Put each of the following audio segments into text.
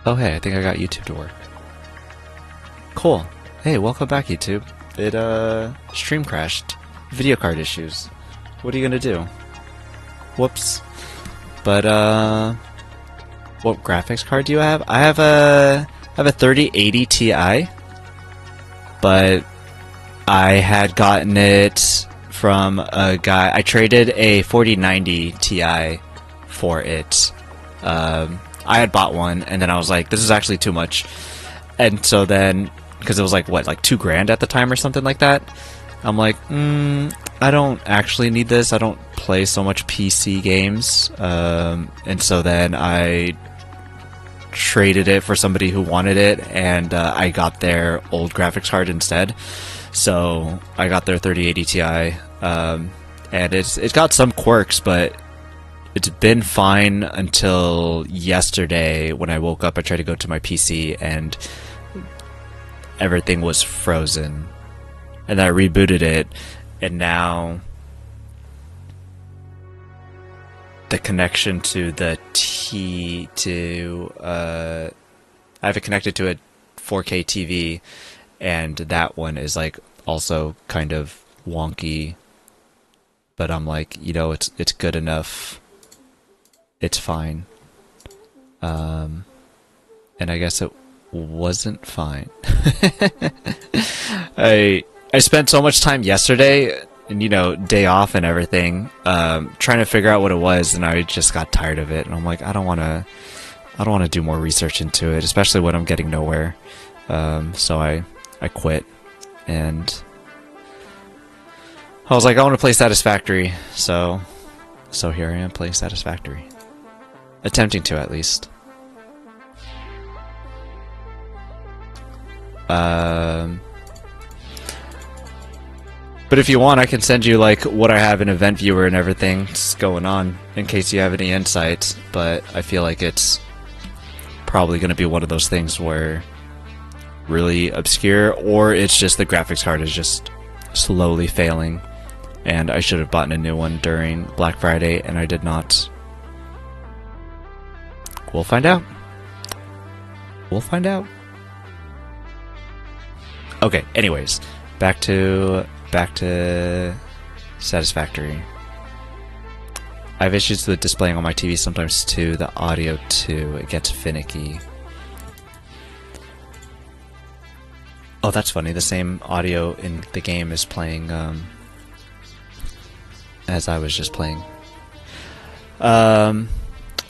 Oh hey, I think I got YouTube to work. Cool. Hey, welcome back YouTube. It stream crashed. Video card issues. What are you gonna do? Whoops. But what graphics card do you have? I have a 3080 Ti, but I had gotten it from a guy. I traded a 4090 Ti for it. I had bought one, and then I was like, this is actually too much. And so then, because it was like, what, like $2,000 at the time or something like that? I'm like, I don't actually need this. I don't play so much PC games. And so then I traded it for somebody who wanted it, and I got their old graphics card instead. So I got their 3080 Ti, and it's got some quirks, but it's been fine until yesterday when I woke up. I tried to go to my PC and everything was frozen. And then I rebooted it, and now the connection to the I have it connected to a 4K TV, and that one is like also kind of wonky. But I'm like, you know, it's good enough. It's fine. And I guess it wasn't fine. I spent so much time yesterday, and you know, day off and everything, trying to figure out what it was, and I just got tired of it. And I'm like, I don't want to do more research into it, especially when I'm getting nowhere. So I quit, and I was like, I want to play Satisfactory. So here I am playing Satisfactory. Attempting to, at least. But if you want, I can send you like what I have in Event Viewer and everything that's going on, in case you have any insights. But I feel like it's probably going to be one of those things where really obscure, or it's just the graphics card is just slowly failing, and I should have bought a new one during Black Friday, and I did not. We'll find out. We'll find out. Okay, anyways, back to Satisfactory. I have issues with displaying on my TV sometimes too, the audio too, it gets finicky. Oh, that's funny, the same audio in the game is playing as I was just playing.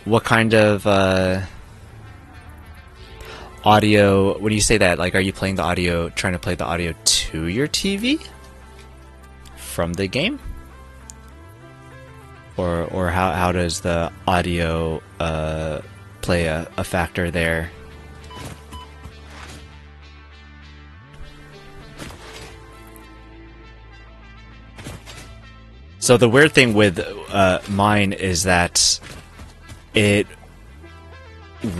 What kind of audio, when you say that, like, are you playing the audio, trying to play the audio to your TV? From the game? Or how does the audio play a factor there? So the weird thing with mine is that it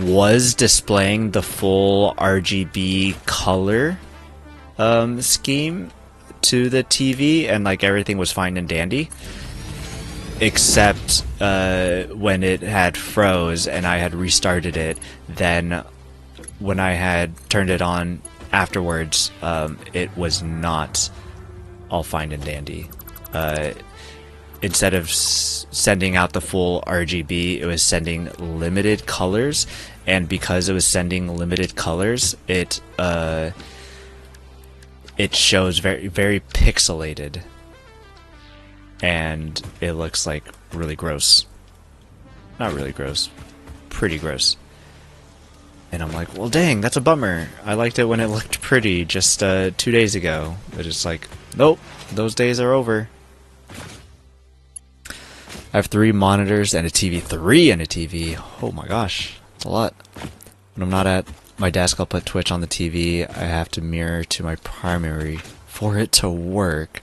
was displaying the full RGB color scheme to the TV, and like everything was fine and dandy, except when it had froze and I had restarted it. Then when I had turned it on afterwards, it was not all fine and dandy. Instead of sending out the full RGB, it was sending limited colors, and because it was sending limited colors, it shows very, very pixelated, and it looks like really gross. Not really gross, pretty gross. And I'm like, well, dang, that's a bummer. I liked it when it looked pretty just 2 days ago. But it's like, nope, those days are over. I have 3 monitors and a TV. 3 and a TV. Oh my gosh, that's a lot. When I'm not at my desk, I'll put Twitch on the TV. I have to mirror to my primary for it to work.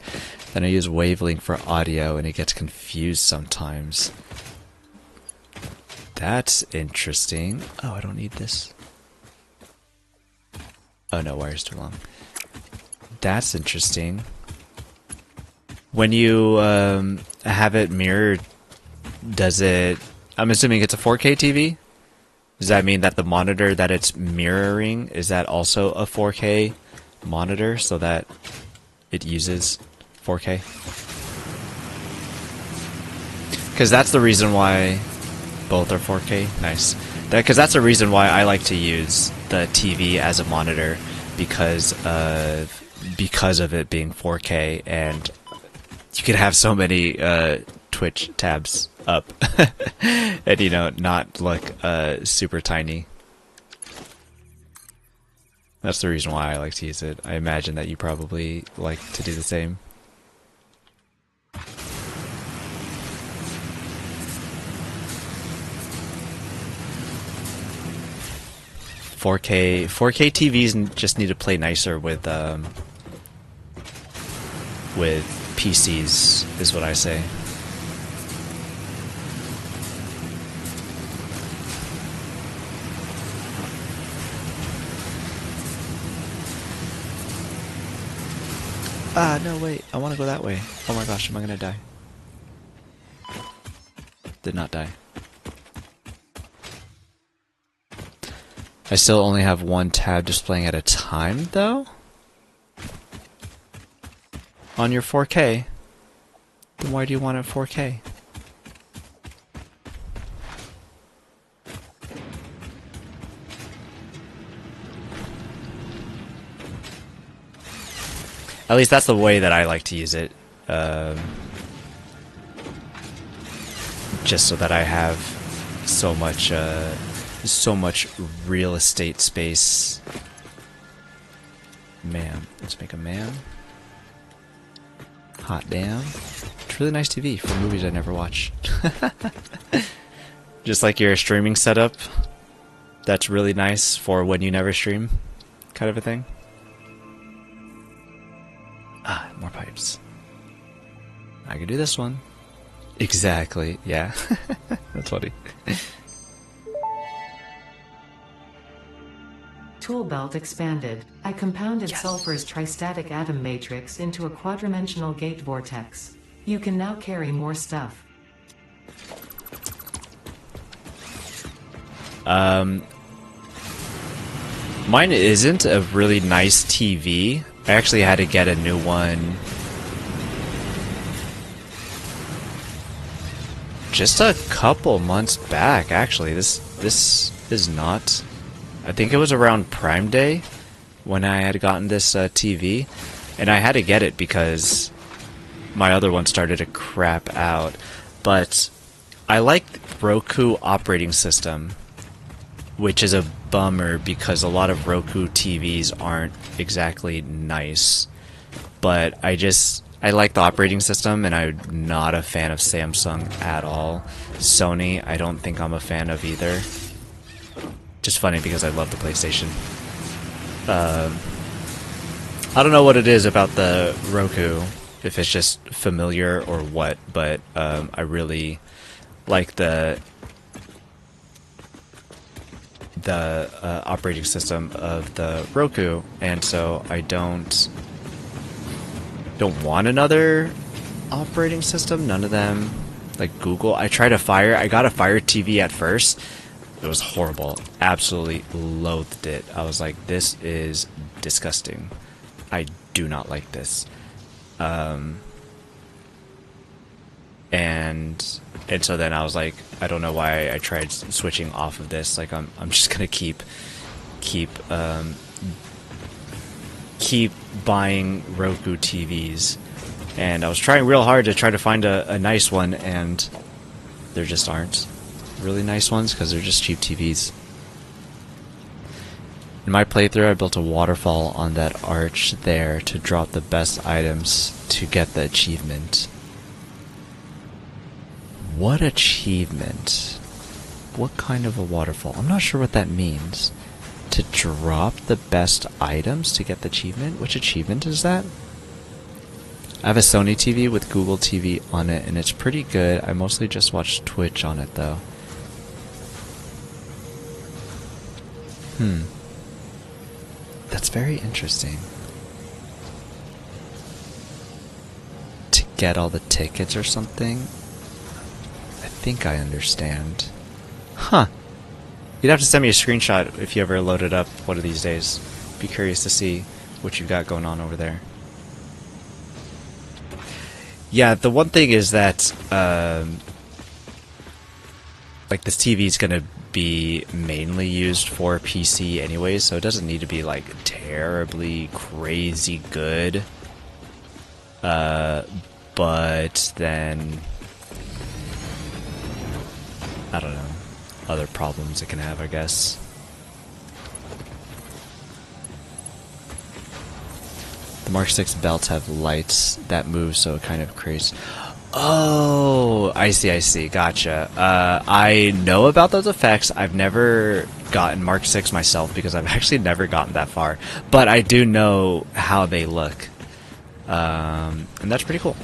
Then I use Wavelength for audio, and it gets confused sometimes. That's interesting. Oh, I don't need this. Oh no, wire's too long. That's interesting. When you have it mirrored, does it... I'm assuming it's a 4K TV? Does that mean that the monitor that it's mirroring, is that also a 4K monitor so that it uses 4K? Because that's the reason why both are 4K. Nice. Because that's the reason why I like to use the TV as a monitor, because of it being 4K, and you could have so many Twitch tabs up and, you know, not look super tiny. That's the reason why I like to use it. I imagine that you probably like to do the same. 4K TVs just need to play nicer with PCs, is what I say. Ah, no, wait. I want to go that way. Oh my gosh, am I gonna die? Did not die. I still only have one tab displaying at a time, though? On your 4K? Then why do you want it 4K? At least that's the way that I like to use it. Just so that I have so much real estate space. Man, let's make a man. Hot damn. It's really nice TV for movies I never watch. Just like your streaming setup. That's really nice for when you never stream, kind of a thing. Ah, more pipes. I could do this one. Exactly, yeah. That's funny. Tool belt expanded. I compounded sulfur's tristatic atom matrix into a quadrimensional gate vortex. You can now carry more stuff. Mine isn't a really nice TV. I actually had to get a new one just a couple months back, actually. This is not... I think it was around Prime Day when I had gotten this TV, and I had to get it because my other one started to crap out. But I like Roku operating system, which is a bummer because a lot of Roku TVs aren't exactly nice. But I like the operating system, and I'm not a fan of Samsung at all. Sony, I don't think I'm a fan of either. Just funny because I love the PlayStation. I don't know what it is about the Roku, if it's just familiar or what, but I really like the operating system of the Roku, and so I don't want another operating system. None of them, like Google. I got a Fire TV at first. It was horrible. Absolutely loathed it. I was like, this is disgusting. I do not like this. And so then I was like, I don't know why I tried switching off of this. Like, I'm just gonna keep buying Roku TVs. And I was trying real hard to try to find a nice one, and there just aren't really nice ones because they're just cheap TVs. In my playthrough, I built a waterfall on that arch there to drop the best items to get the achievement. What achievement? What kind of a waterfall? I'm not sure what that means. To drop the best items to get the achievement? Which achievement is that? I have a Sony TV with Google TV on it, and it's pretty good. I mostly just watch Twitch on it, though. That's very interesting. To get all the tickets or something? I think I understand. Huh. You'd have to send me a screenshot if you ever load it up one of these days. Be curious to see what you've got going on over there. Yeah, the one thing is that, like, this TV is gonna be mainly used for PC anyways, so it doesn't need to be, like, terribly crazy good. But then, I don't know, other problems it can have, I guess. The Mark 6 belts have lights that move, so it kind of creates... Oh, I see, gotcha. I know about those effects. I've never gotten Mark 6 myself because I've actually never gotten that far. But I do know how they look. And that's pretty cool.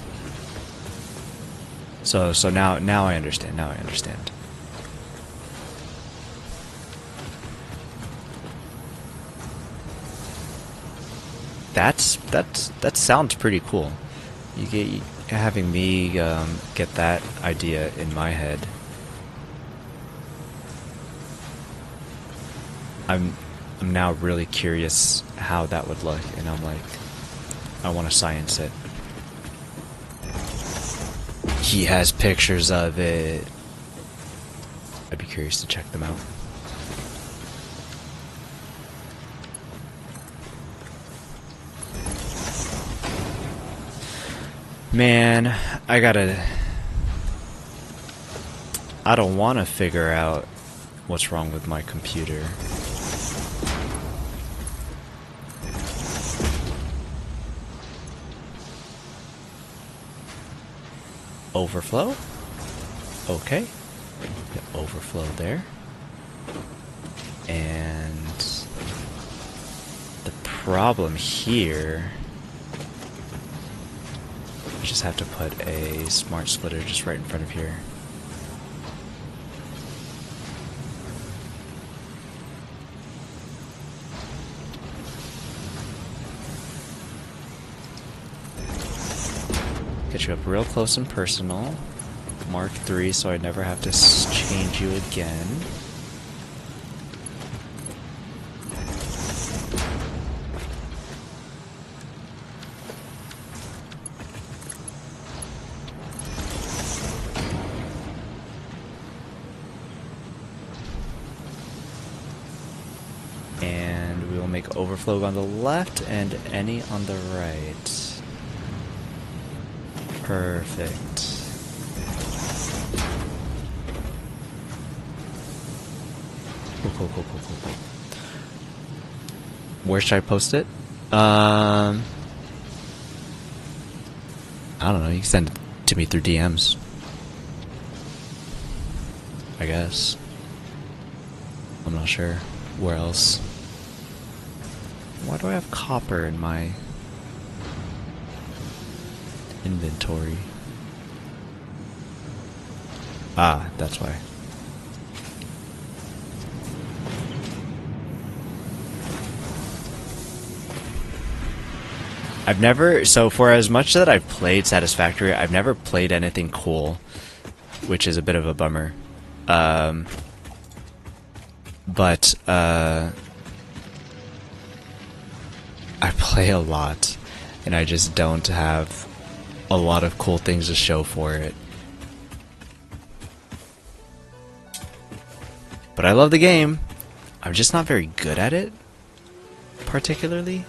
So now I understand. Now I understand. That sounds pretty cool. Having me get that idea in my head. I'm now really curious how that would look, and I'm like, I want to science it. He has pictures of it. I'd be curious to check them out. Man, I don't want to figure out what's wrong with my computer. Overflow? Okay. The overflow there. And the problem here... I just have to put a smart splitter just right in front of here. Get you up real close and personal. Mark 3 so I never have to change you again. And we will make overflow on the left and any on the right. Perfect. Cool. Where should I post it? I don't know, you can send it to me through DMs. I guess. I'm not sure. Where else? Why do I have copper in my inventory? Ah, that's why. I've never, so for as much that I've played Satisfactory, I've never played anything cool, which is a bit of a bummer. But I play a lot, and I just don't have a lot of cool things to show for it. But I love the game. I'm just not very good at it, particularly,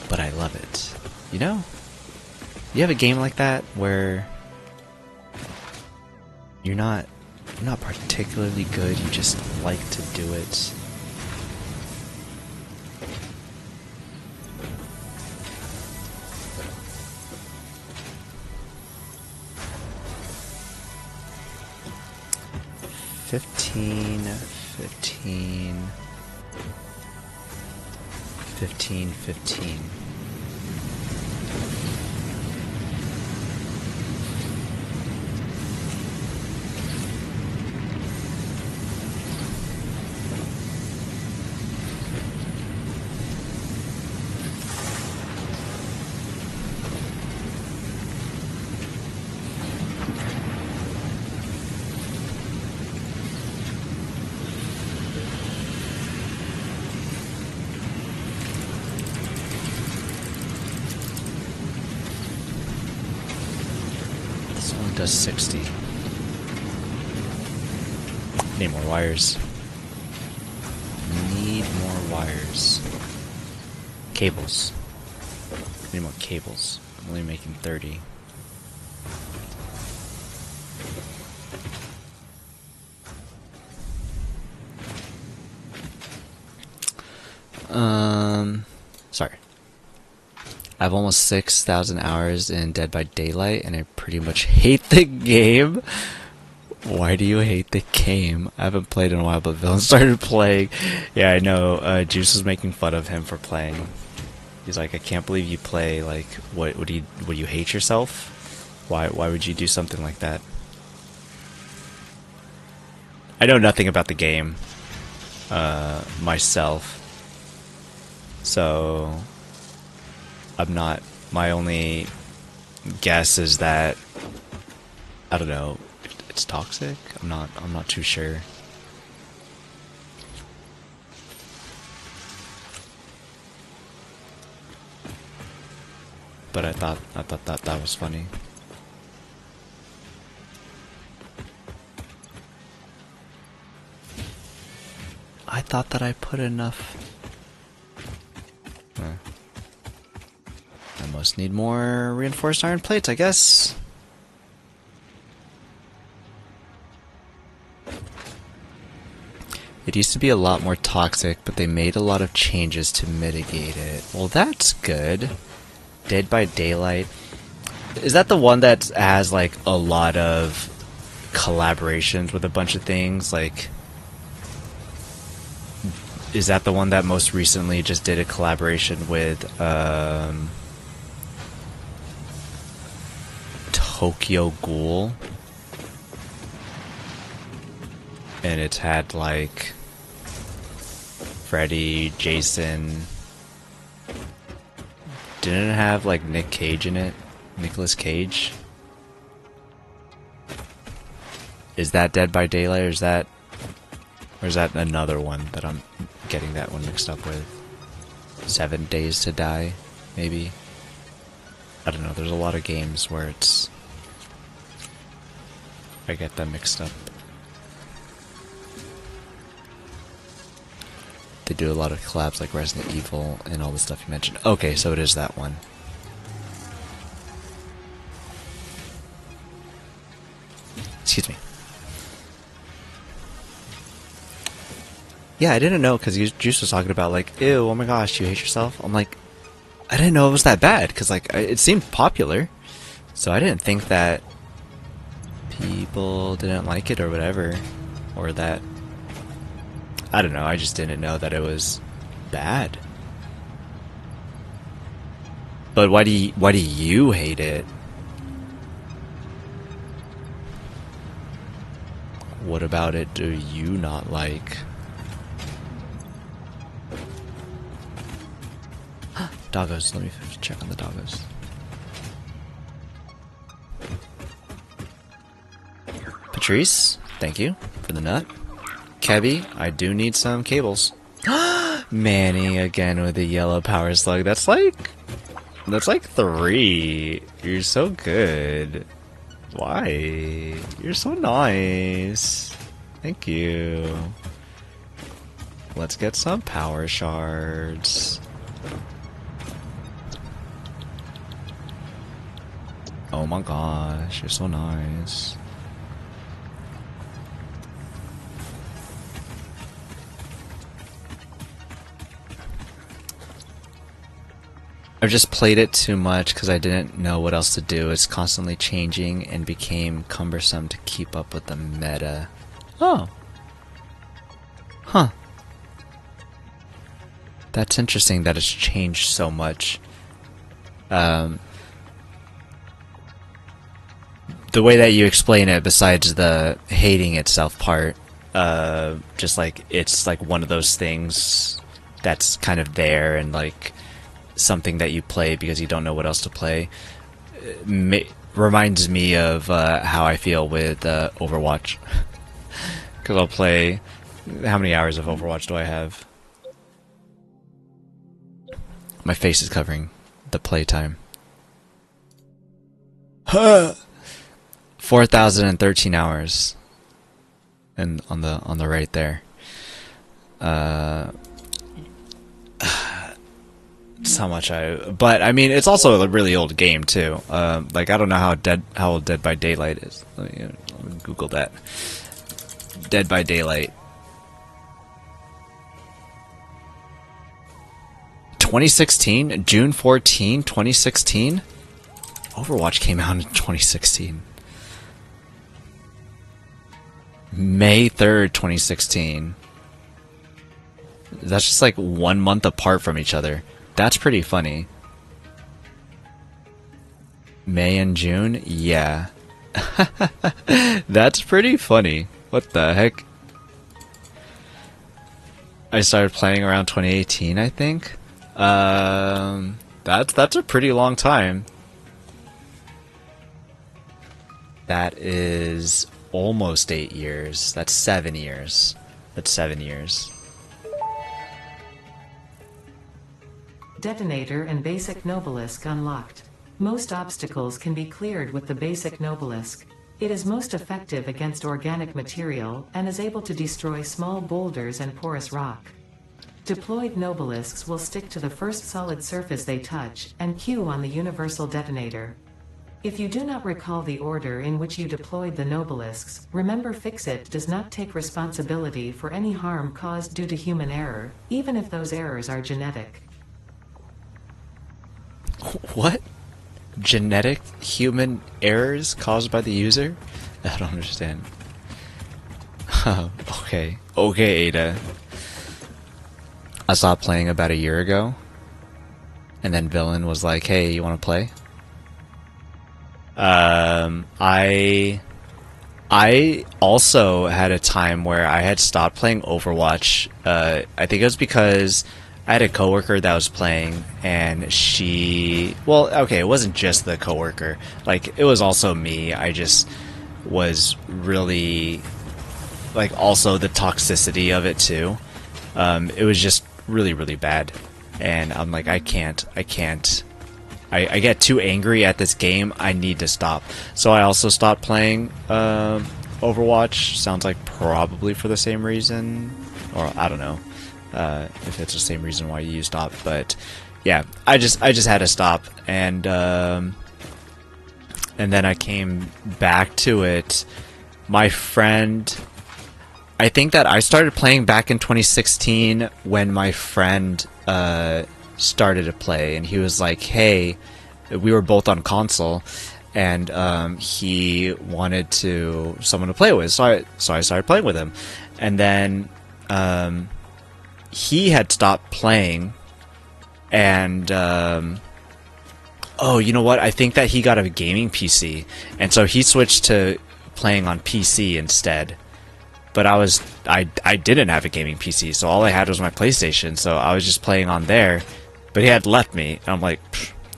but I love it. You know? You have a game like that where you're not particularly good, you just like to do it. $15. This only does 60. Need more wires. Need more wires. Cables. Need more cables. I'm only making 30. Sorry. I have almost 6,000 hours in Dead by Daylight, and I pretty much hate the game. Why do you hate the game? I haven't played in a while, but Villain started playing. Yeah, I know. Juice was making fun of him for playing. He's like, I can't believe you play. Like, what? Would you hate yourself? Why would you do something like that? I know nothing about the game myself, so I'm not. My only guess is that I don't know. It's toxic. I'm not too sure. But I thought that was funny. I thought that I put enough. I must need more reinforced iron plates, I guess. It used to be a lot more toxic, but they made a lot of changes to mitigate it. Well, that's good. Dead by Daylight. Is that the one that has, like, a lot of collaborations with a bunch of things? Like, is that the one that most recently just did a collaboration with, Tokyo Ghoul? And it's had like Freddy, Jason. Didn't it have like Nick Cage in it? Nicolas Cage? Is that Dead by Daylight, or is that another one that I'm getting that one mixed up with? 7 Days to Die, maybe? I don't know, there's a lot of games where it's I get them mixed up. They do a lot of collabs like Resident Evil and all the stuff you mentioned. Okay, so it is that one. Excuse me. Yeah, I didn't know, because Juice was talking about like, ew, oh my gosh, you hate yourself? I'm like, I didn't know it was that bad, because like, it seemed popular. So I didn't think that people didn't like it or whatever. Or that, I don't know, I just didn't know that it was bad. But why do you hate it? What about it do you not like? Doggos, let me check on the doggos. Patrice, thank you for the nut. Kebby, I do need some cables. Manny again with the yellow power slug. That's like 3. You're so good. Why? You're so nice. Thank you. Let's get some power shards. Oh my gosh, you're so nice. I've just played it too much because I didn't know what else to do. It's constantly changing and became cumbersome to keep up with the meta. Oh. Huh. That's interesting that it's changed so much. The way that you explain it, besides the hating itself part, just like it's like one of those things that's kind of there and like something that you play because you don't know what else to play. Reminds me of how I feel with Overwatch. Because I'll play... How many hours of Overwatch do I have? My face is covering the playtime. Huh! 4,013 hours. And on the right there. That's how much but I mean, it's also a really old game too. Like, I don't know how old Dead by Daylight is. Let me Google that. Dead by Daylight. 2016? June 14, 2016? Overwatch came out in 2016. May 3rd, 2016. That's just like 1 month apart from each other. That's pretty funny. May and June? Yeah. That's pretty funny. What the heck? I started playing around 2018, I think. That's a pretty long time. That is almost 8 years. That's 7 years. That's 7 years. Detonator and Basic Nobelisk unlocked. Most obstacles can be cleared with the Basic Nobelisk. It is most effective against organic material and is able to destroy small boulders and porous rock. Deployed Nobelisks will stick to the first solid surface they touch and queue on the universal detonator. If you do not recall the order in which you deployed the Nobelisks, remember Fixit does not take responsibility for any harm caused due to human error, even if those errors are genetic. What? Genetic human errors caused by the user? I don't understand. Okay. Okay, Ada. I stopped playing about a year ago. And then Villain was like, hey, you want to play? I also had a time where I had stopped playing Overwatch. I think it was because I had a coworker that was playing, and she... Well, okay, it wasn't just the coworker. Like, it was also me. I just was really... Like, also the toxicity of it, too. It was just really, really bad. And I'm like, I can't. I get too angry at this game. I need to stop. So I also stopped playing Overwatch. Sounds like probably for the same reason. Or, I don't know. If it's the same reason why you stopped, but yeah, I just had to stop, and then I came back to it. My friend, I think that I started playing back in 2016 when my friend started to play, and he was like, "Hey," we were both on console, and he wanted someone to play with, so I started playing with him, and then he had stopped playing, and oh, you know what? I think that he got a gaming PC, and so he switched to playing on PC instead. But I didn't have a gaming PC, so all I had was my PlayStation, so I was just playing on there. But he had left me, and I'm like,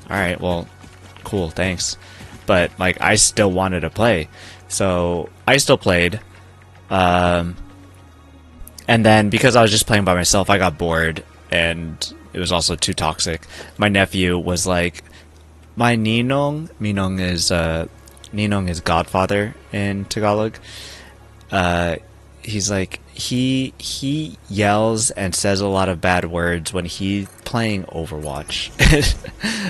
all right, well, cool, thanks. But like, I still wanted to play, so I still played. And then, because I was just playing by myself, I got bored, and it was also too toxic. My nephew was like, my ninong is godfather in Tagalog. He's like, he yells and says a lot of bad words when he's playing Overwatch.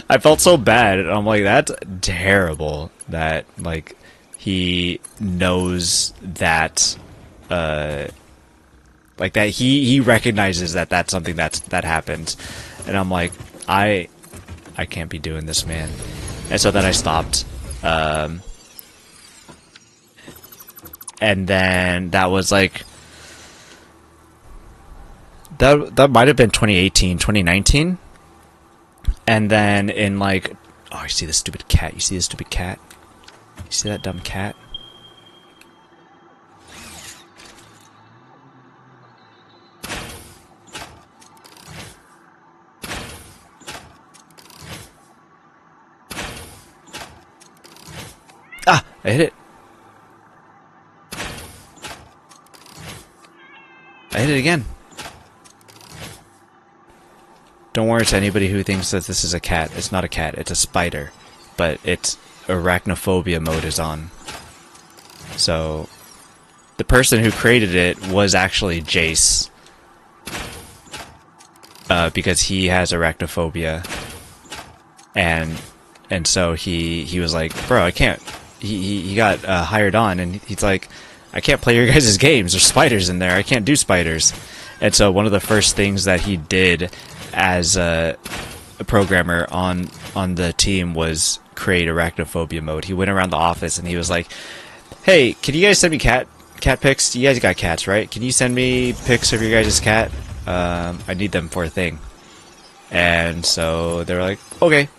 I felt so bad, and I'm like, that's terrible that, like, he knows that, like, that he recognizes that that's something that happens, and I'm like, I can't be doing this, man. And so then I stopped, and then that was like, that might have been 2018, 2019, and then in like, oh, you see this stupid cat? You see this stupid cat? You see that dumb cat? Ah! I hit it! I hit it again! Don't worry to anybody who thinks that this is a cat. It's not a cat, it's a spider. But its arachnophobia mode is on. So the person who created it was actually Jace, because he has arachnophobia, and so he was like, bro, I can't. He got hired on, and he's like, I can't play your guys' games. There's spiders in there. I can't do spiders. And so one of the first things that he did as a programmer on the team was create arachnophobia mode. He went around the office and he was like, hey, can you guys send me cat pics? You guys got cats, right? Can you send me pics of your guys' cat? I need them for a thing. And so they were like, okay.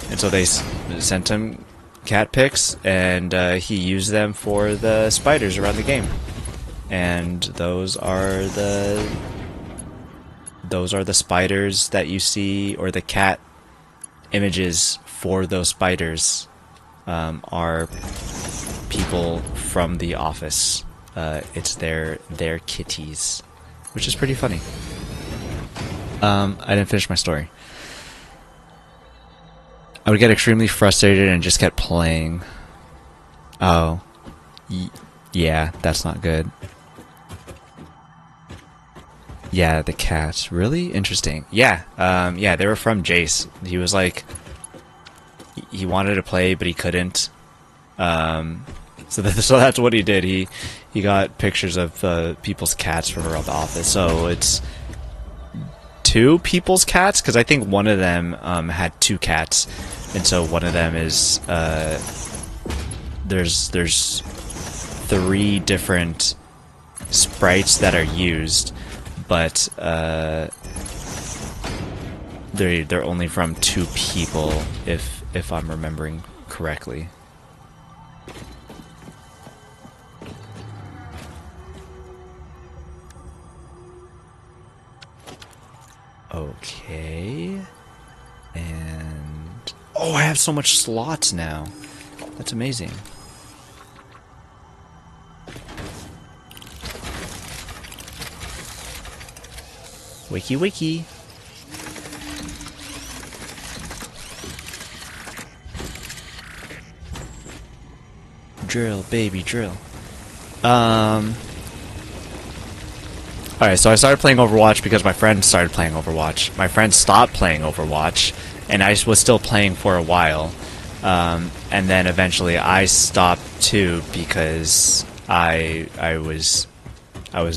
And so they sent him cat pics, and he used them for the spiders around the game. And those are the spiders that you see, or the cat images for those spiders are people from the office. It's their kitties, which is pretty funny. I didn't finish my story. I would get extremely frustrated and just kept playing. Oh. Yeah, that's not good. Yeah, the cats. Really? Interesting. Yeah, yeah, they were from Jace. He was like... He wanted to play, but he couldn't. So that's what he did. He got pictures of people's cats from around the office. So it's... 2 people's cats, because I think one of them had 2 cats, and so one of them is there's 3 different sprites that are used, but they're only from 2 people, if I'm remembering correctly. Okay, and oh, I have so much slots now. That's amazing. Wiki wiki. Drill, baby, drill. Alright, so I started playing Overwatch because my friend started playing Overwatch. My friend stopped playing Overwatch, and I was still playing for a while. And then eventually I stopped too because I was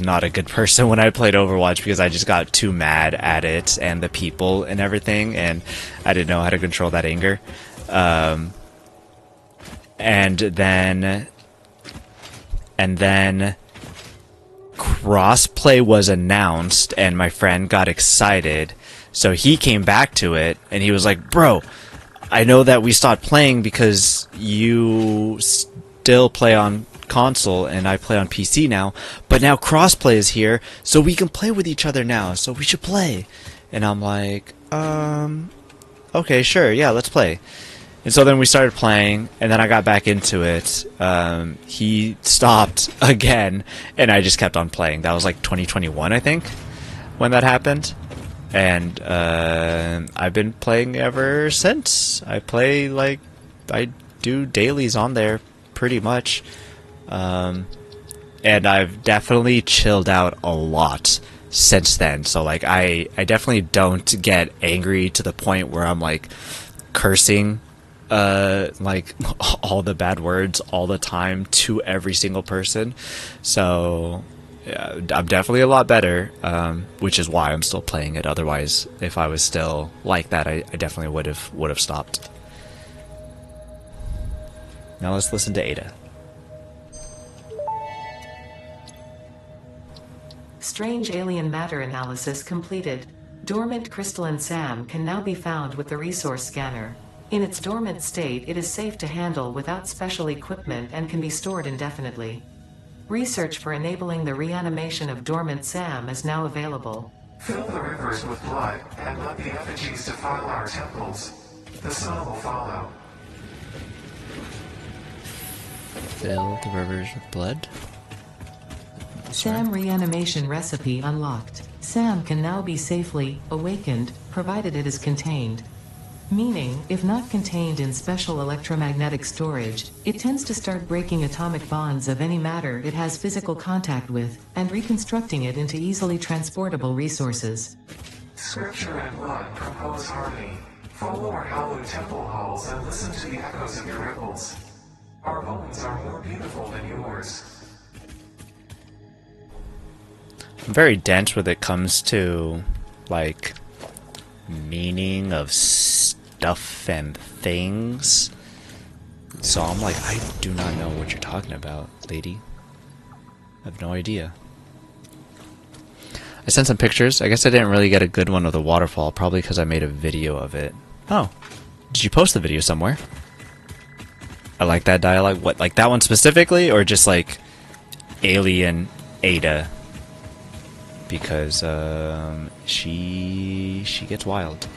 not a good person when I played Overwatch, because I just got too mad at it and the people and everything, and I didn't know how to control that anger. And then crossplay was announced, and my friend got excited, so he came back to it, and he was like, bro, I know that we stopped playing because you still play on console and I play on PC now, but now crossplay is here, so we can play with each other now, so we should play. And I'm like, okay, sure, yeah, let's play. And so then we started playing, and then I got back into it. He stopped again, and I just kept on playing. That was like 2021, I think, when that happened. And I've been playing ever since. I play, like, I do dailies on there, pretty much. And I've definitely chilled out a lot since then. So, like, I definitely don't get angry to the point where I'm, like, cursing like all the bad words all the time to every single person. So yeah, I'm definitely a lot better, which is why I'm still playing it. Otherwise, if I was still like that, I definitely would have stopped. Now let's listen to Ada. Strange alien matter analysis completed. Dormant crystalline SAM can now be found with the resource scanner. In its dormant state, it is safe to handle without special equipment and can be stored indefinitely. Research for enabling the reanimation of dormant SAM is now available. Fill the rivers with blood and let the effigies defile our temples. The sun will follow. Fill the rivers with blood? SAM reanimation recipe unlocked. SAM can now be safely awakened, provided it is contained. Meaning, if not contained in special electromagnetic storage, it tends to start breaking atomic bonds of any matter it has physical contact with, and reconstructing it into easily transportable resources. Scripture and blood compose harmony. Follow our hallowed temple halls and listen to the echoes of your ripples. Our bones are more beautiful than yours. I'm very dense when it comes to, like, meaning of stuff and things. So I'm like, I do not know what you're talking about, lady. I have no idea. I sent some pictures. I guess I didn't really get a good one of the waterfall, probably because I made a video of it. Oh, did you post the video somewhere? I like that dialogue. What, like that one specifically, or just like Alien Ada? Because she gets wild.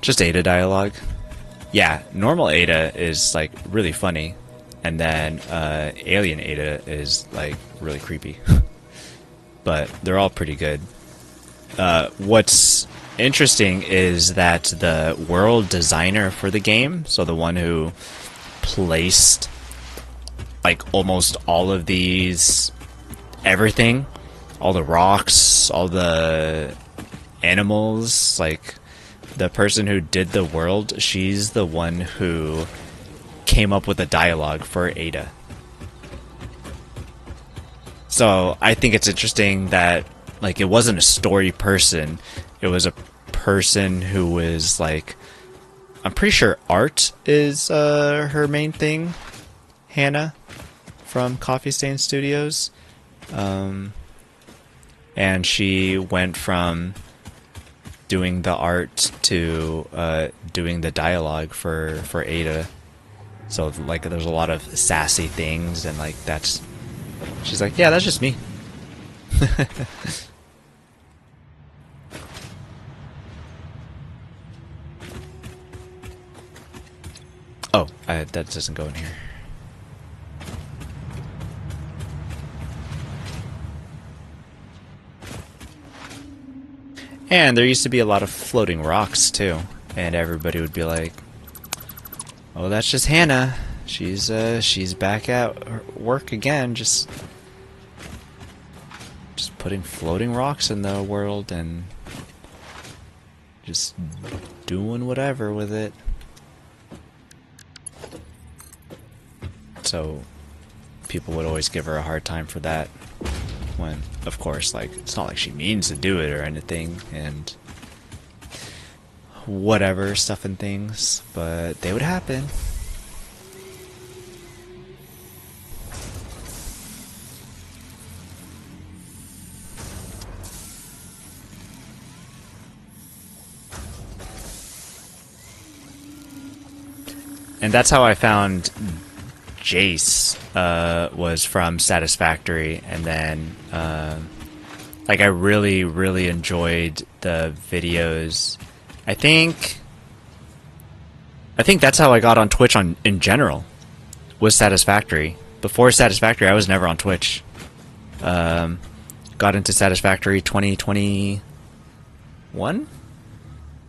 Just Ada dialogue. Yeah, normal Ada is like really funny, and then Alien Ada is like really creepy. But they're all pretty good. What's interesting is that the world designer for the game, so the one who placed like almost all of these, everything, all the rocks, all the animals, like the person who did the world, she's the one who came up with the dialogue for Ada. So I think it's interesting that like it wasn't a story person, it was a person who was like, I'm pretty sure art is her main thing, Hannah from Coffee Stain Studios, and she went from doing the art to doing the dialogue for Ada. So like there's a lot of sassy things, and like that's, she's like, yeah, that's just me. Oh, that doesn't go in here. And there used to be a lot of floating rocks too, and everybody would be like, "Oh, that's just Hannah. She's back at work again, just putting floating rocks in the world and just doing whatever with it." So people would always give her a hard time for that. When, of course, like, it's not like she means to do it or anything, and whatever, stuff and things, but they would happen. And that's how I found Jace, was from Satisfactory, and then like I really enjoyed the videos. I think that's how I got on Twitch in general, was Satisfactory. Before Satisfactory, I was never on Twitch. Got into Satisfactory 2021,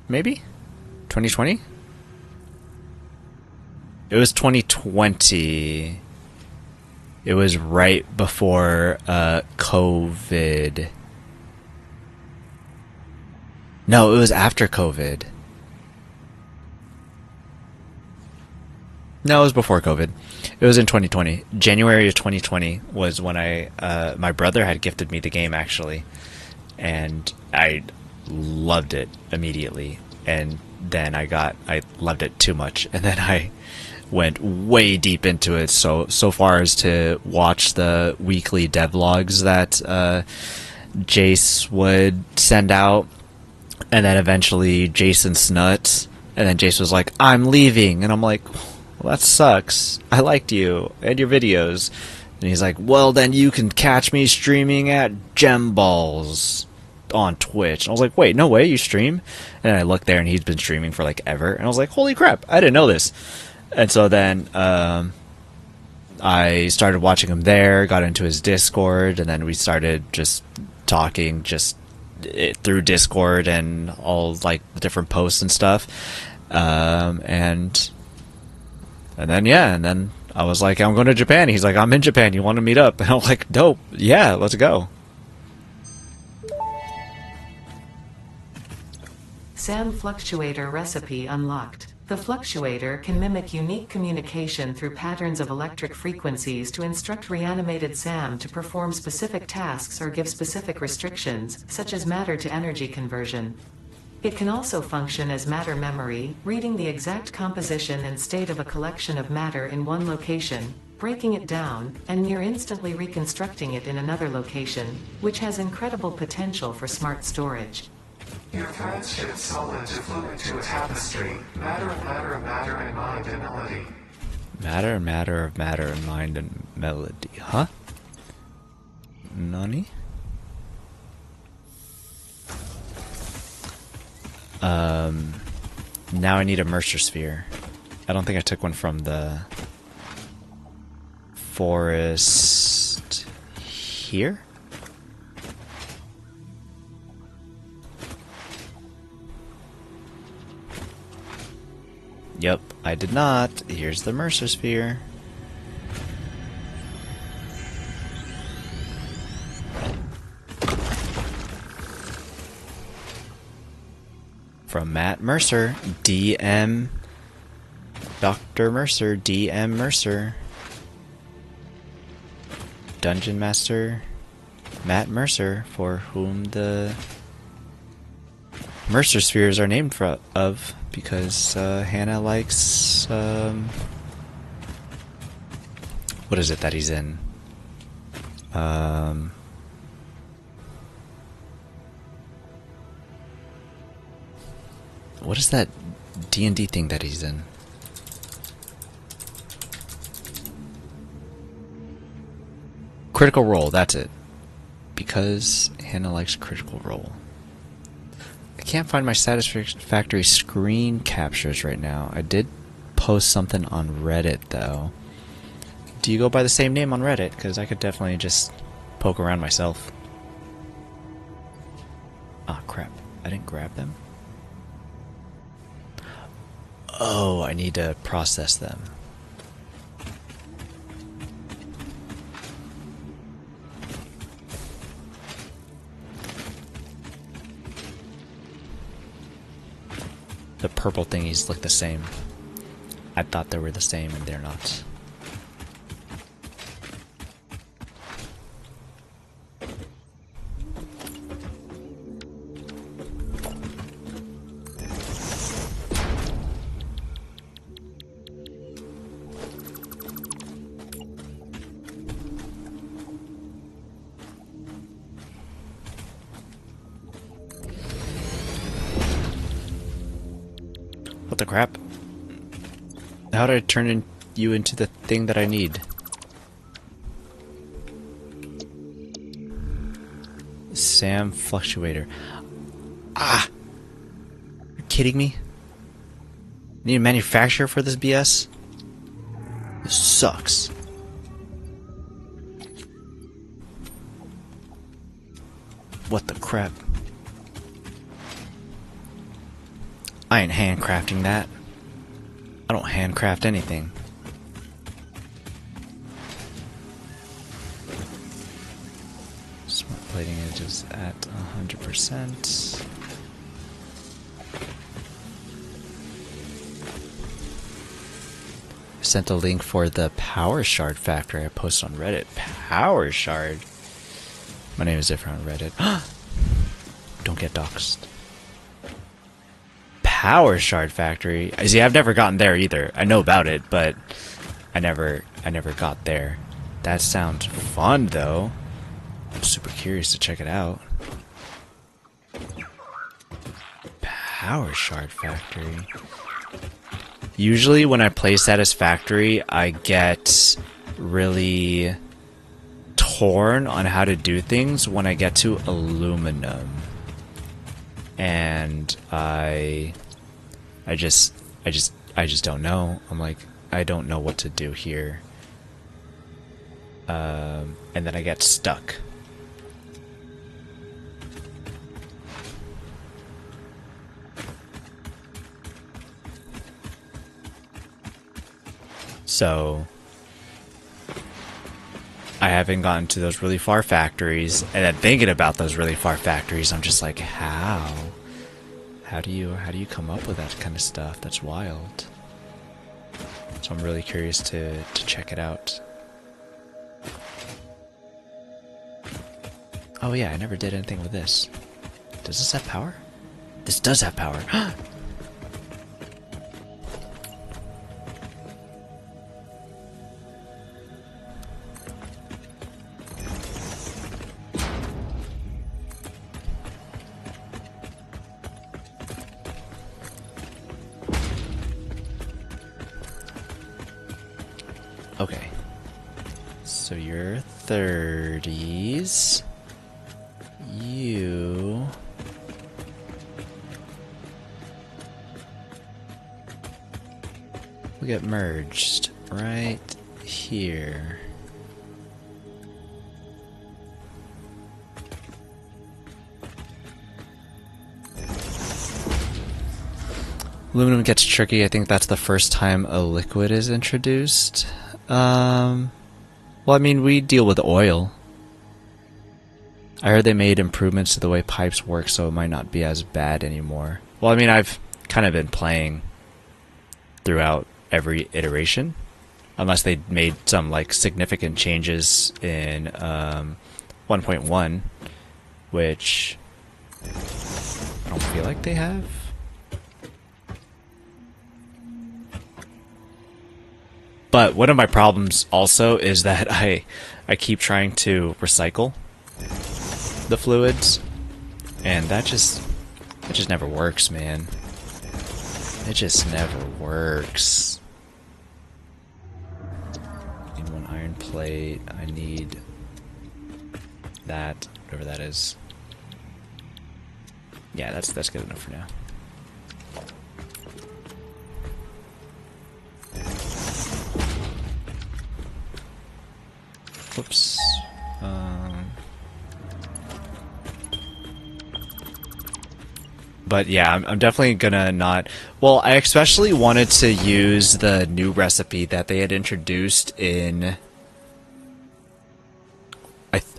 maybe 2020. It was 2020. It was right before COVID. No, it was after COVID. No, it was before COVID. It was in 2020. January of 2020 was when my brother had gifted me the game, actually. And I loved it immediately. And then I loved it too much. And then I went way deep into it, so far as to watch the weekly devlogs that Jace would send out, and then eventually Jason Snut, and then Jace was like, "I'm leaving," and I'm like, "Well, that sucks. I liked you and your videos." And he's like, "Well, then you can catch me streaming at Gemballs on Twitch." And I was like, "Wait, no way, you stream?" And I looked there, and he's been streaming for like ever, and I was like, "Holy crap, I didn't know this." And so then I started watching him there, got into his Discord, and then we started just talking just through Discord and all like the different posts and stuff. And then I was like, I'm going to Japan. He's like, I'm in Japan. You want to meet up? And I'm like, dope. Yeah, let's go. SAM Fluctuator recipe unlocked. The fluctuator can mimic unique communication through patterns of electric frequencies to instruct reanimated SAM to perform specific tasks or give specific restrictions, such as matter to energy conversion. It can also function as matter memory, reading the exact composition and state of a collection of matter in one location, breaking it down, and near instantly reconstructing it in another location, which has incredible potential for smart storage. Your threads shift solid to fluid to a tapestry. Matter of matter of matter and mind and melody. Matter of matter of matter and mind and melody. Huh? Nani? Now I need a Mercer sphere. I don't think I took one from the forest here? Yep, I did not. Here's the Mercer sphere. From Matt Mercer, DM Dr. Mercer, DM Mercer. Dungeon Master Matt Mercer, for whom the Mercer spheres are named of, because Hannah likes what is it that he's in? What is that D&D thing that he's in? Critical Role, that's it. Because Hannah likes Critical Role. I can't find my Satisfactory screen captures right now. I did post something on Reddit, though. Do you go by the same name on Reddit? Because I could definitely just poke around myself. Ah, crap. I didn't grab them. Oh, I need to process them. The purple thingies look the same. I thought they were the same, and they're not. What the crap? How did I turn you into the thing that I need? Sam Fluctuator. Ah! You're kidding me? Need a manufacturer for this BS? This sucks. What the crap? I ain't handcrafting that. I don't handcraft anything. Smart plating edges at 100%. I sent a link for the Power Shard factory I posted on Reddit. Power Shard? My name is different on Reddit. Don't get doxxed. Power Shard Factory. See, I've never gotten there either. I know about it, but I never got there. That sounds fun, though. I'm super curious to check it out. Power Shard Factory. Usually, when I play Satisfactory, I get really torn on how to do things when I get to aluminum, and I just don't know. I'm like, I don't know what to do here. And then I get stuck. So I haven't gotten to those really far factories, and then thinking about those really far factories, I'm just like, how? How do you come up with that kind of stuff? That's wild. So I'm really curious to check it out. Oh yeah, I never did anything with this. Does this have power? This does have power. Okay. So you're 30s. You... we get merged right here. Aluminum gets tricky. I think that's the first time a liquid is introduced. Well, I mean, we deal with oil. I heard they made improvements to the way pipes work, so it might not be as bad anymore. Well, I mean, I've kind of been playing throughout every iteration, unless they made some like significant changes in 1.1, which I don't feel like they have. But one of my problems also is that I keep trying to recycle the fluids, and that just never works, man. It just never works. I need one iron plate. I need that, whatever that is. Yeah, that's good enough for now. Whoops. But yeah, I'm definitely gonna not... Well, I especially wanted to use the new recipe that they had introduced in...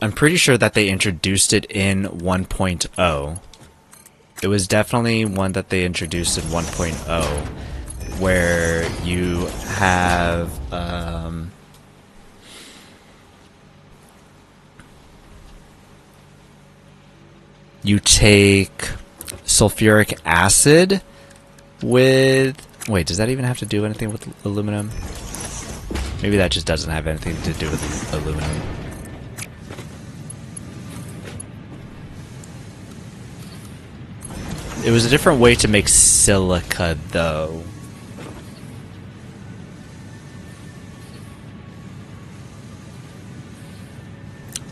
I'm pretty sure that they introduced it in 1.0. It was definitely one that they introduced in 1.0, where you have... you take sulfuric acid with... Wait, does that even have to do anything with aluminum? Maybe that just doesn't have anything to do with aluminum. It was a different way to make silica, though.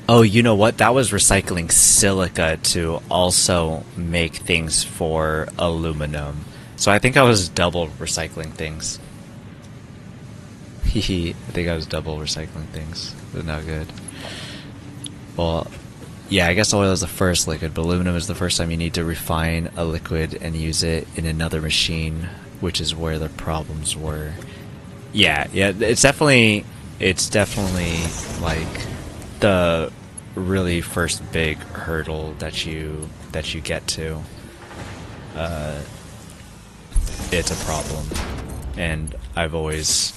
Oh, you know what? That was recycling silica to also make things for aluminum. So I think I was double recycling things. Hehe, I think I was double recycling things. That's not good. Well, yeah, I guess oil is the first liquid, but aluminum is the first time you need to refine a liquid and use it in another machine, which is where the problems were. Yeah, it's definitely like the really first big hurdle that you get to. It's a problem, and I've always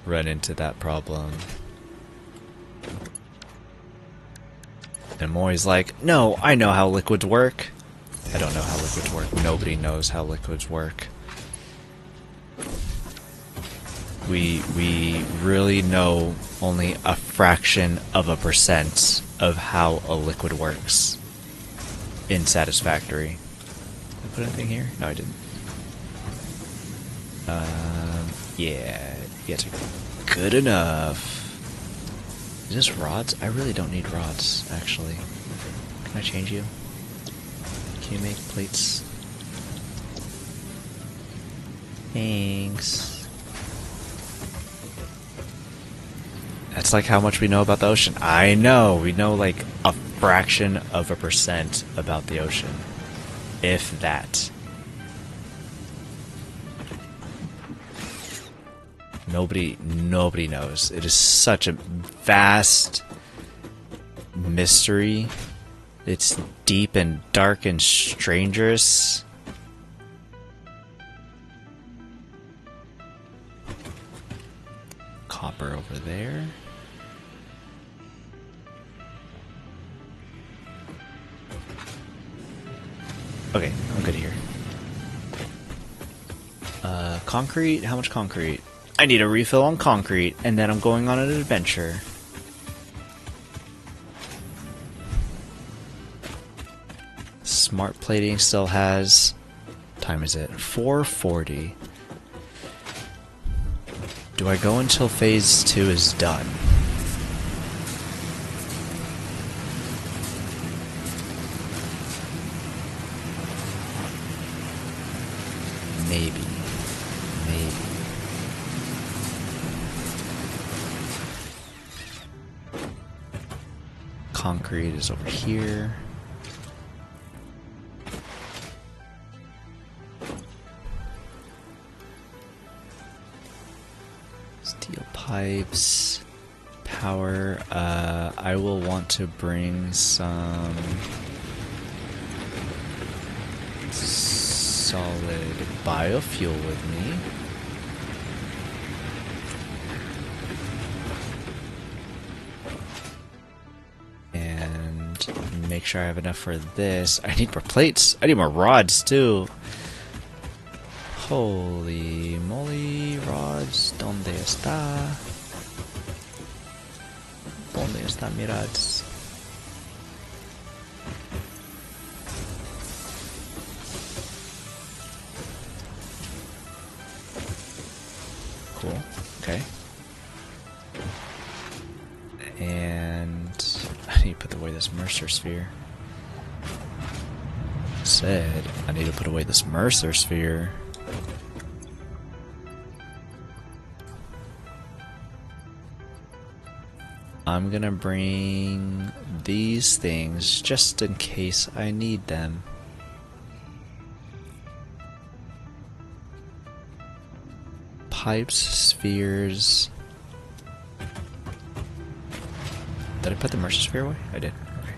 run into that problem. And I'm always like, no, I know how liquids work. I don't know how liquids work. Nobody knows how liquids work. We really know only a fraction of a % of how a liquid works in Satisfactory. Did I put anything here? No, I didn't. Yeah, it's good enough. Is this rods? I really don't need rods, actually. Can I change you? Can you make plates? Thanks. That's like how much we know about the ocean. I know, we know like a fraction of a % about the ocean. If that. Nobody knows. It is such a vast mystery. It's deep and dark and strangerous. Copper over there. Okay, I'm good here. Concrete? How much concrete? I need a refill on concrete, and then I'm going on an adventure. Smart plating still has... What time is it? 4:40. Do I go until phase 2 is done? Maybe. Concrete is over here. Steel pipes. Power. I will want to bring some solid biofuel with me. And make sure I have enough for this. I need more plates. I need more rods too. Holy moly, rods. ¿Dónde está? ¿Dónde están mis rods? Cool. Okay. And I need to put away this Mercer sphere. Said I need to put away this Mercer sphere. I'm gonna bring these things just in case I need them. Pipes, spheres. Did I put the Mercer sphere away? I did. Okay.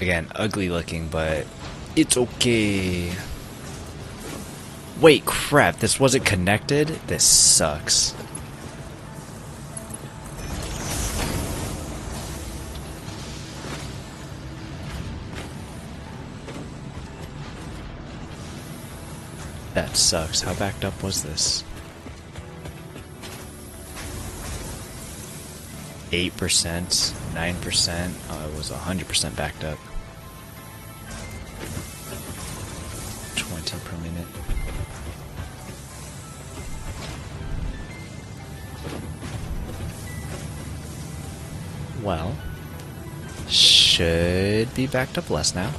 Again, ugly looking, but it's okay. Wait, crap, this wasn't connected? This sucks. That sucks. How backed up was this? 8%, 9%, it was 100% backed up. 20 per minute. Well, should be backed up less now.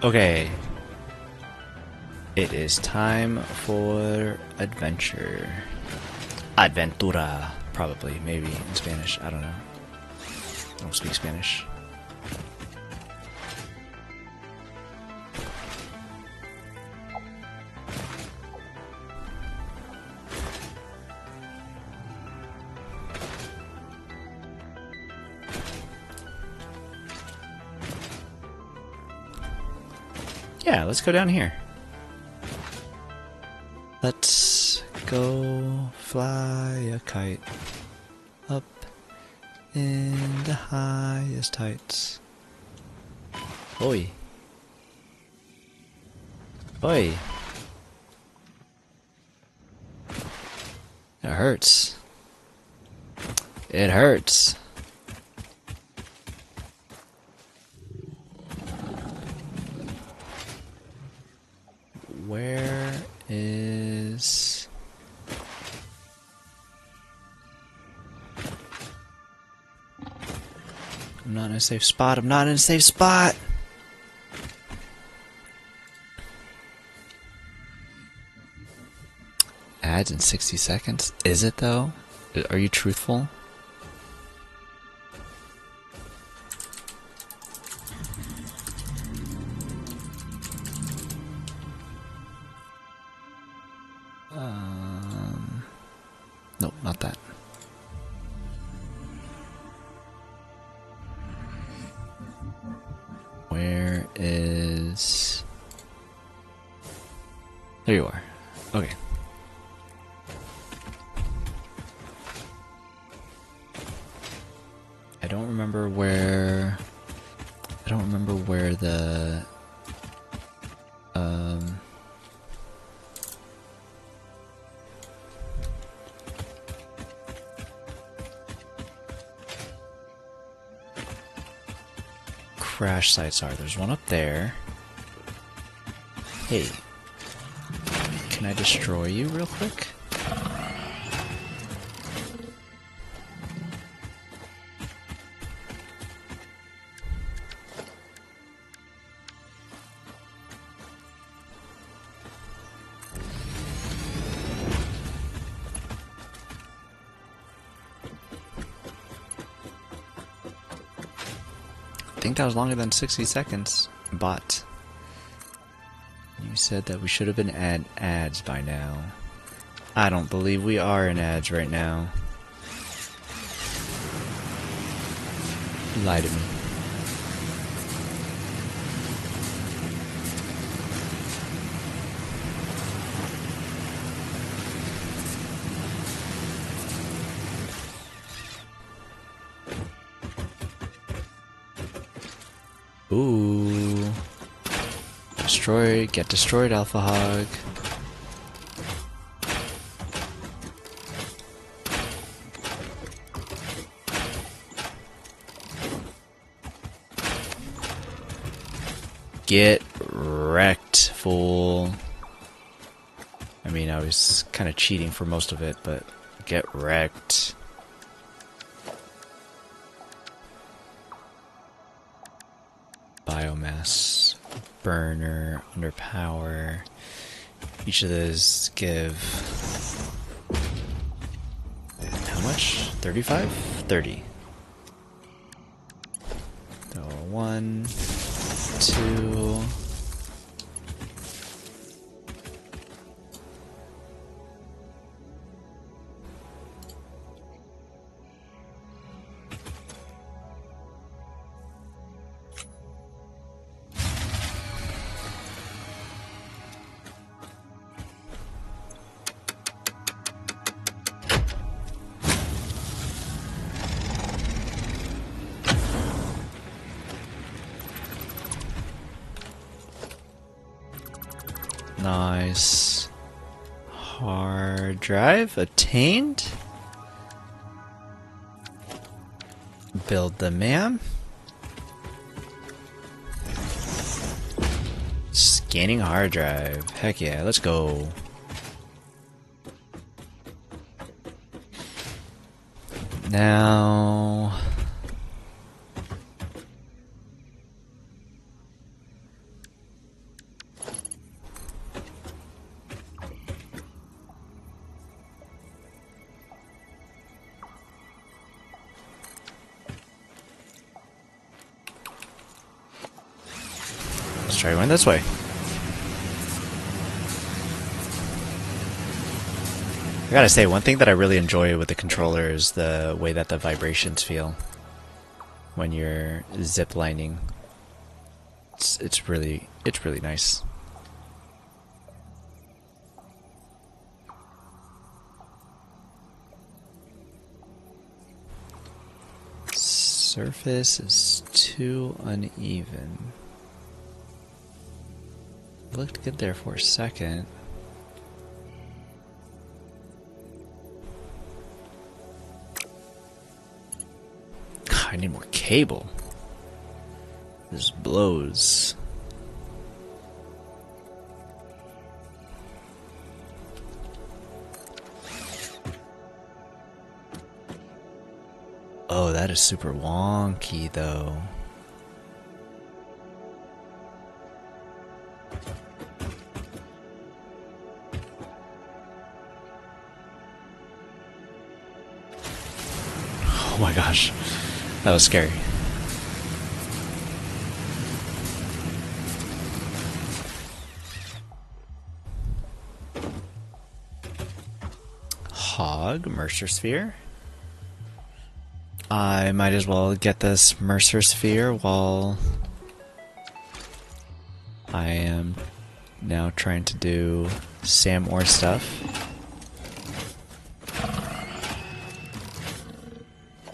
Okay. It is time for adventure. Adventura. Probably, maybe in Spanish. I don't know. I don't speak Spanish. Yeah, let's go down here. Let's go fly a kite up in the highest heights. Oi. Oi. It hurts. It hurts. Where is... I'm not in a safe spot. I'm not in a safe spot. Ads in 60 seconds? Is it though? Are you truthful? Nope, not that. Where is... There you are. Okay. I don't remember where the crash sites are. There's one up there. Hey, can I destroy you real quick? I think that was longer than 60 seconds, but you said that we should have been at ads by now. I don't believe we are in ads right now. You lied to me. Ooh. Destroy, get destroyed, Alpha Hog. Get wrecked, fool. I mean, I was kind of cheating for most of it, but get wrecked. Biomass, burner, under power. Each of those give how much? 35? 30. So 1, 2. Nice. Hard drive attained. Build the man. Scanning hard drive. Heck yeah, let's go. Now... let's try going this way. I gotta say, one thing that I really enjoy with the controller is the way that the vibrations feel when you're ziplining. It's really nice. surface is too uneven. Looked good there for a second. I need more cable. This blows. Oh, that is super wonky though. Oh my gosh, that was scary. Hog, Mercer Sphere. I might as well get this Mercer Sphere while I am now trying to do Sam Orr stuff.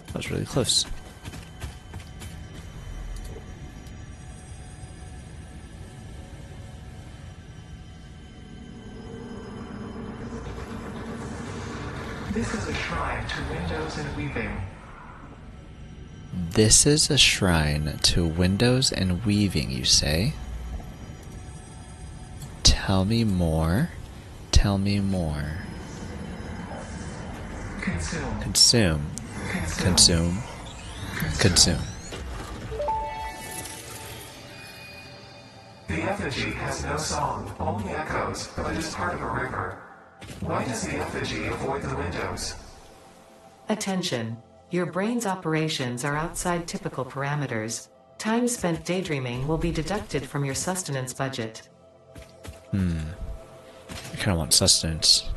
That was really close. This is a shrine to windows and weaving. This is a shrine to windows and weaving, you say? Tell me more. Tell me more. Consume. Consume. Consume. Consume. The effigy has no song, only echoes, but it is part of a river. Why does the effigy avoid the windows? Attention. Your brain's operations are outside typical parameters. Time spent daydreaming will be deducted from your sustenance budget. I kinda want sustenance.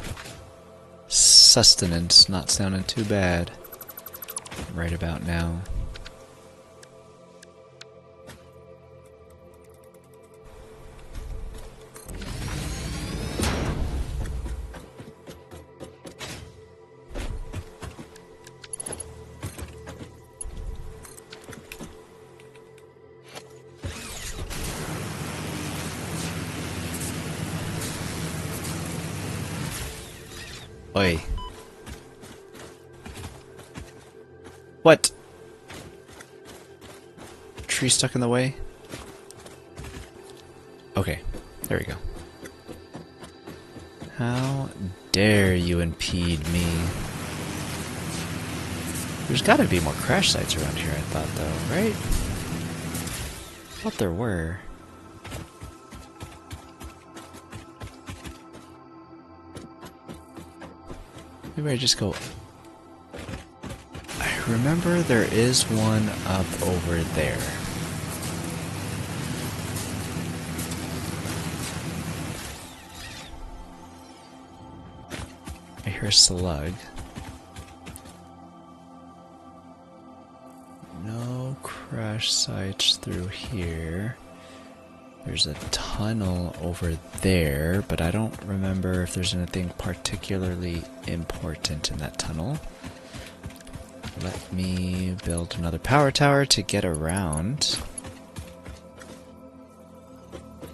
Sustenance not sounding too bad right about now. Oi. What? Tree stuck in the way? Okay, there we go. How dare you impede me? There's gotta be more crash sites around here, I thought, though, right? I thought there were. Maybe I just go... I remember there is one up over there. I hear a slug. No crash sites through here. There's a tunnel over there, but I don't remember if there's anything particularly important in that tunnel. Let me build another power tower to get around.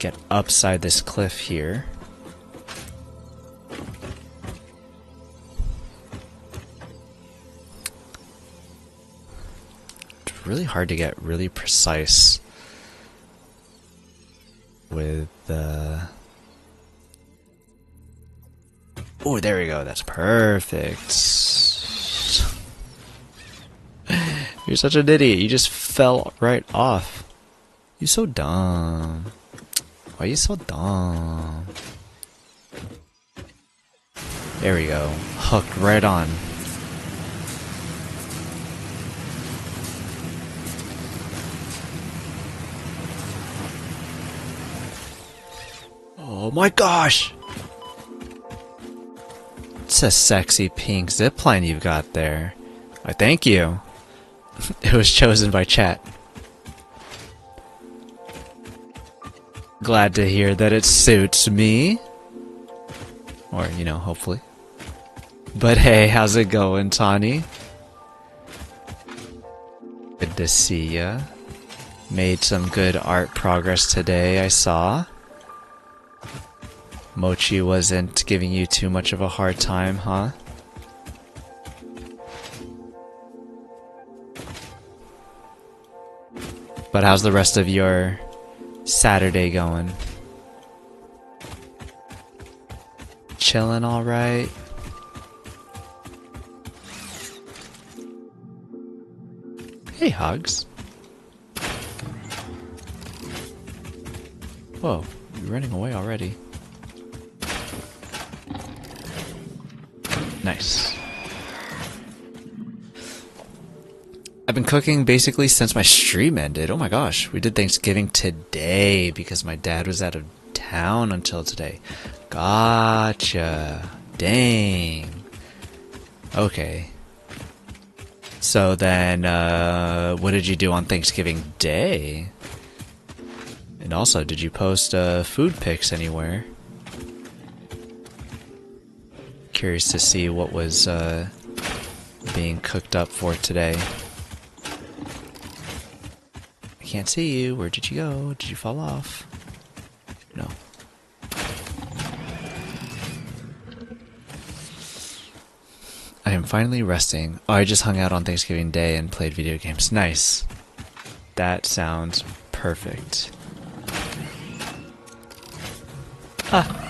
Get upside this cliff here. It's really hard to get really precise with the... Oh, there we go. That's perfect. You're such an idiot. You just fell right off. You're so dumb. Why are you so dumb? There we go. Hooked right on. Oh my gosh! It's a sexy pink zipline you've got there. Why, thank you. It was chosen by chat. Glad to hear that it suits me. Or, you know, hopefully. But hey, how's it going, Tawny? Good to see ya. Made some good art progress today, I saw. Mochi wasn't giving you too much of a hard time, huh? But how's the rest of your Saturday going? Chilling alright? Hey, Hugs. Whoa, you're running away already. Nice. I've been cooking basically since my stream ended. Oh my gosh, we did Thanksgiving today because my dad was out of town until today. Gotcha. Dang. Okay. So then, what did you do on Thanksgiving Day? And also, did you post food pics anywhere? Curious to see what was being cooked up for today. I can't see you. Where did you go? Did you fall off? No. I am finally resting. Oh, I just hung out on Thanksgiving Day and played video games. Nice. That sounds perfect. Ah.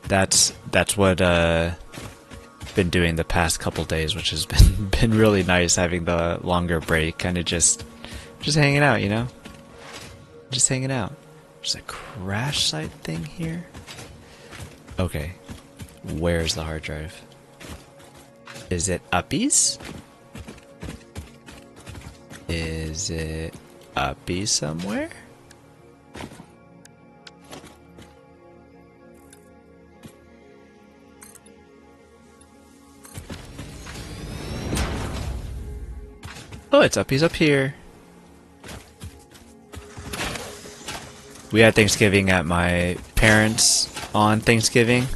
That's what been doing the past couple days, which has been really nice having the longer break, kind of just hanging out, you know? Just hanging out. There's a crash site thing here. Okay. Where's the hard drive? Is it uppies? Is it uppies somewhere? Oh, it's uppies up here. We had Thanksgiving at my parents' on Thanksgiving.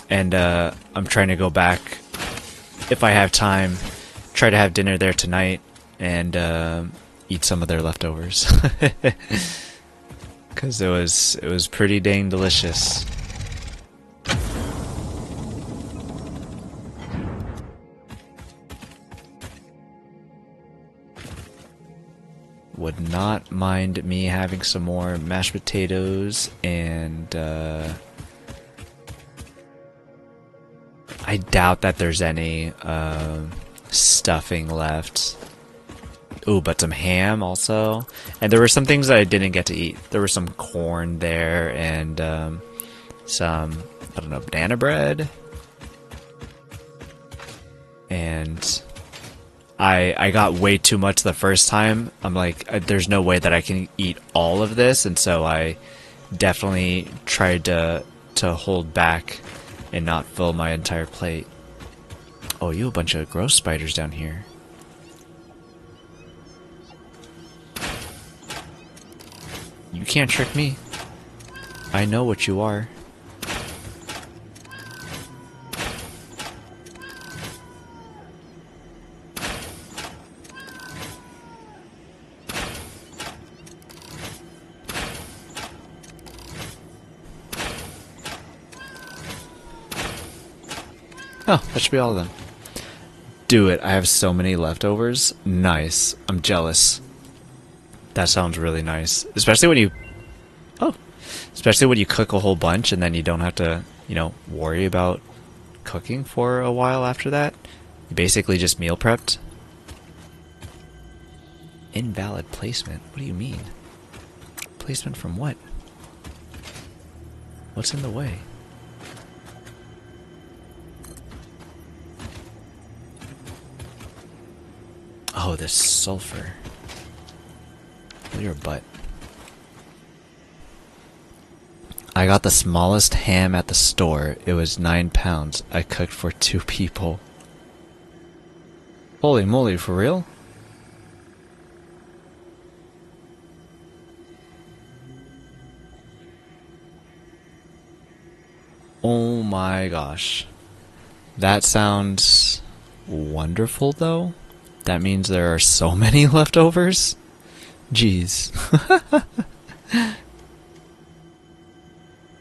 And I'm trying to go back, if I have time, try to have dinner there tonight and eat some of their leftovers. Because it was pretty dang delicious. Would not mind me having some more mashed potatoes and I doubt that there's any stuffing left. Ooh, but some ham also. And there were some things that I didn't get to eat. There was some corn there and some, I don't know, banana bread. And I got way too much the first time. I'm like, there's no way that I can eat all of this. And so I definitely tried to hold back and not fill my entire plate. Oh, you a bunch of gross spiders down here. You can't trick me. I know what you are. Oh, that should be all of them. Do it. I have so many leftovers. Nice. I'm jealous. That sounds really nice. Especially when you... Oh. Especially when you cook a whole bunch and then you don't have to, you know, worry about cooking for a while after that. You basically just meal prepped. Invalid placement? What do you mean? Placement from what? What's in the way? Oh, this sulfur. Your butt. I got the smallest ham at the store. It was 9 pounds. I cooked for 2 people. Holy moly, for real? Oh my gosh. That sounds wonderful though. That means there are so many leftovers? Jeez.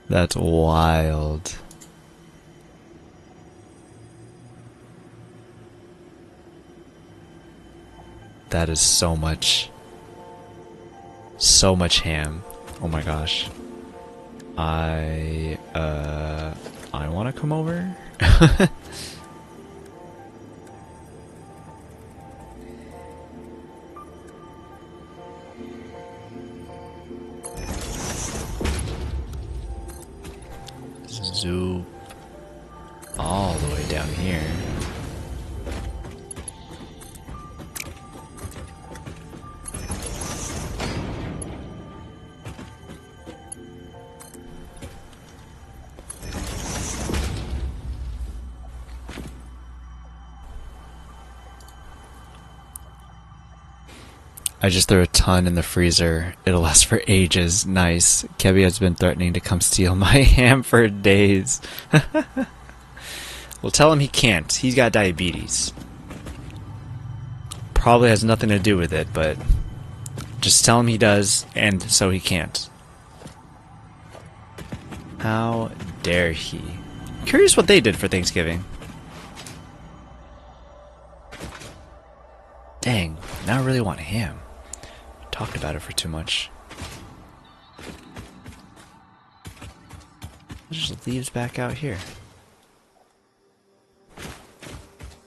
That's wild. That is so much. So much ham. Oh my gosh. I want to come over. Zoop all the way down here. I just threw a ton in the freezer. It'll last for ages. Nice. Kebby has been threatening to come steal my ham for days. Well, tell him he can't. He's got diabetes. Probably has nothing to do with it, but just tell him he does, and so he can't. How dare he? Curious what they did for Thanksgiving. Dang, now I really want ham. Talked about it for too much. Just leaves back out here.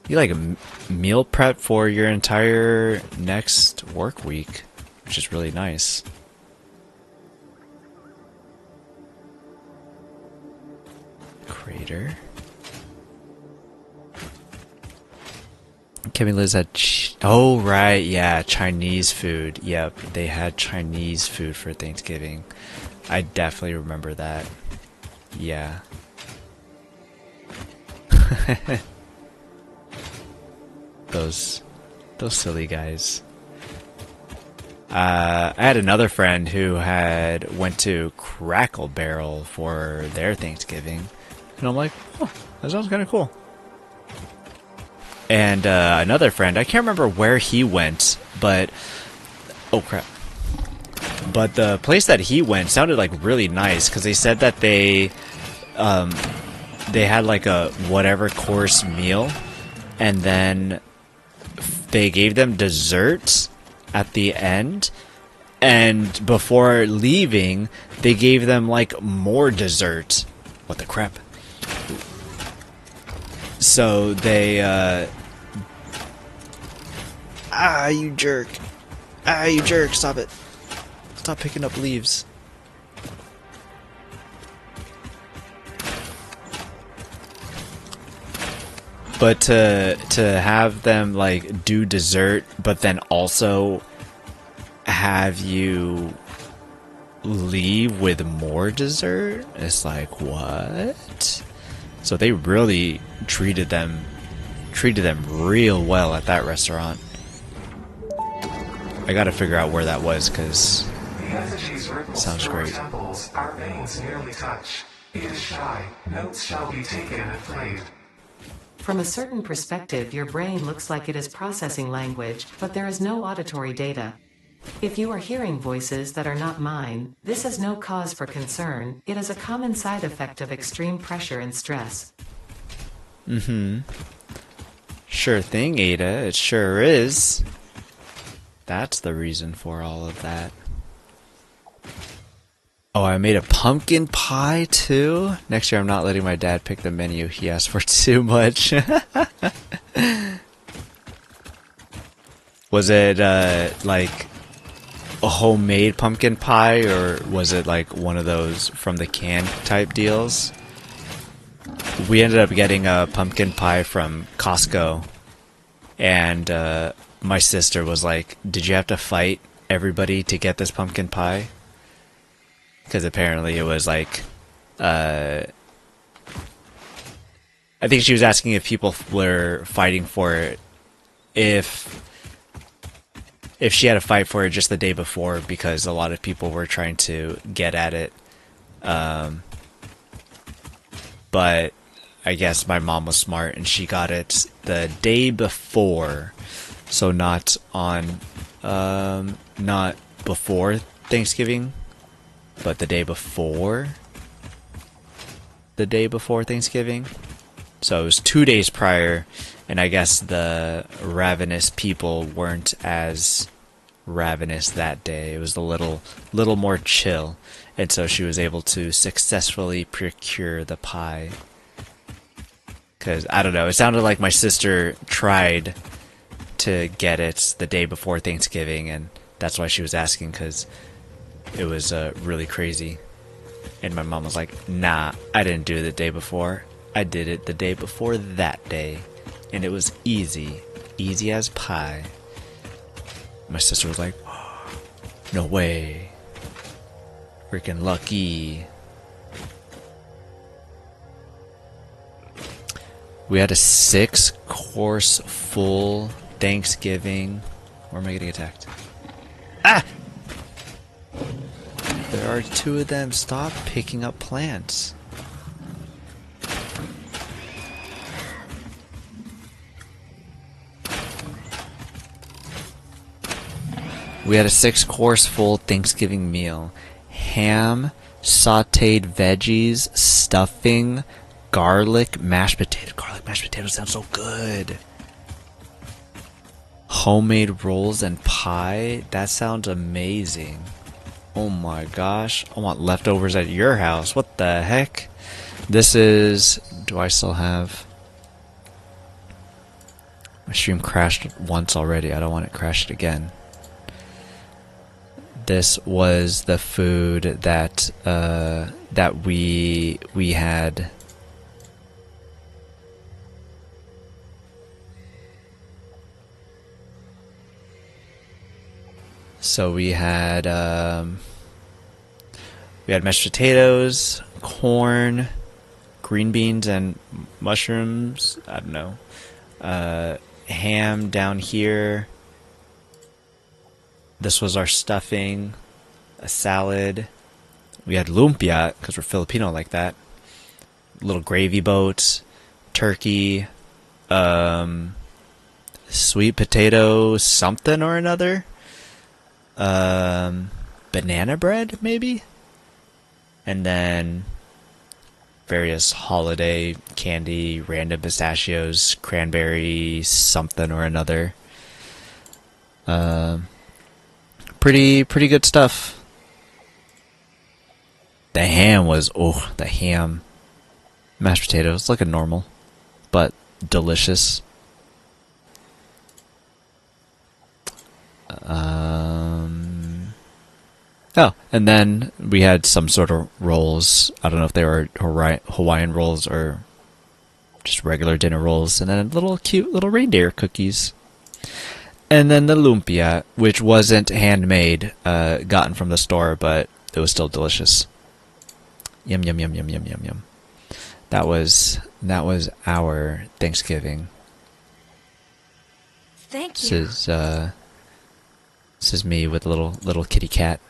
You like a meal prep for your entire next work week, which is really nice. Crater. Kevin Liz had oh right, yeah, Chinese food. Yep, they had Chinese food for Thanksgiving. I definitely remember that. Yeah. Those silly guys. I had another friend who had went to Crackle Barrel for their Thanksgiving, and I'm like, oh, that sounds kind of cool. And another friend, I can't remember where he went, but oh crap. But the place that he went sounded like really nice because they said that they had like a whatever course meal, and then they gave them desserts at the end, and before leaving they gave them like more dessert. What the crap? So they you jerk. You jerk, stop it. Stop picking up leaves. But to have them like do dessert, but then also have you leave with more dessert, it's like, what? So they really treated them real well at that restaurant. I gotta figure out where that was because sounds great. Temples, our veins nearly touch. It is shy. Notes shall be taken and played. From a certain perspective, your brain looks like it is processing language, but there is no auditory data. If you are hearing voices that are not mine, this is no cause for concern. It is a common side effect of extreme pressure and stress. Sure thing, Ada. It sure is. That's the reason for all of that. Oh, I made a pumpkin pie too? Next year I'm not letting my dad pick the menu. He asked for too much. Was it like a homemade pumpkin pie, or was it like one of those from the can type deals? We ended up getting a pumpkin pie from Costco, and my sister was like, did you have to fight everybody to get this pumpkin pie? Because apparently it was like, I think she was asking if people were fighting for it, if she had to fight for it just the day before, because a lot of people were trying to get at it. But I guess my mom was smart and she got it the day before. So not on, not before Thanksgiving, but the day before Thanksgiving. So it was 2 days prior, and I guess the ravenous people weren't as ravenous that day. It was a little more chill, and so she was able to successfully procure the pie. Because, I don't know, it sounded like my sister tried to get it the day before Thanksgiving, and that's why she was asking, because it was really crazy. And my mom was like, nah, I didn't do it the day before. I did it the day before that day. And it was easy. Easy as pie. My sister was like, oh, no way. Freaking lucky. We had a 6-course full Thanksgiving. Where am I getting attacked? Ah! There are 2 of them. Stop picking up plants. We had a 6-course full Thanksgiving meal. Ham, sauteed veggies, stuffing, garlic, mashed potato. Garlic mashed potatoes sound so good. Homemade rolls and pie. That sounds amazing. Oh my gosh. I want leftovers at your house. What the heck? This is... Do I still have... My stream crashed once already. I don't want it crashed again. This was the food that that we had. So we had mashed potatoes, corn, green beans, and mushrooms. I don't know. Ham down here. This was our stuffing, a salad. We had lumpia, because we're Filipino like that. Little gravy boat, turkey, sweet potato something or another. Banana bread, maybe? And then various holiday candy, random pistachios, cranberry something or another. Pretty good stuff. The ham was, the ham. Mashed potatoes, looking normal, but delicious. Oh, and then we had some sort of rolls. I don't know if they were Hawaiian rolls or just regular dinner rolls. And then cute little reindeer cookies. And then the lumpia, which wasn't handmade, gotten from the store, but it was still delicious. Yum, yum, yum, yum, yum, yum, yum. That was our Thanksgiving. Thank you. This is me with a little kitty cat.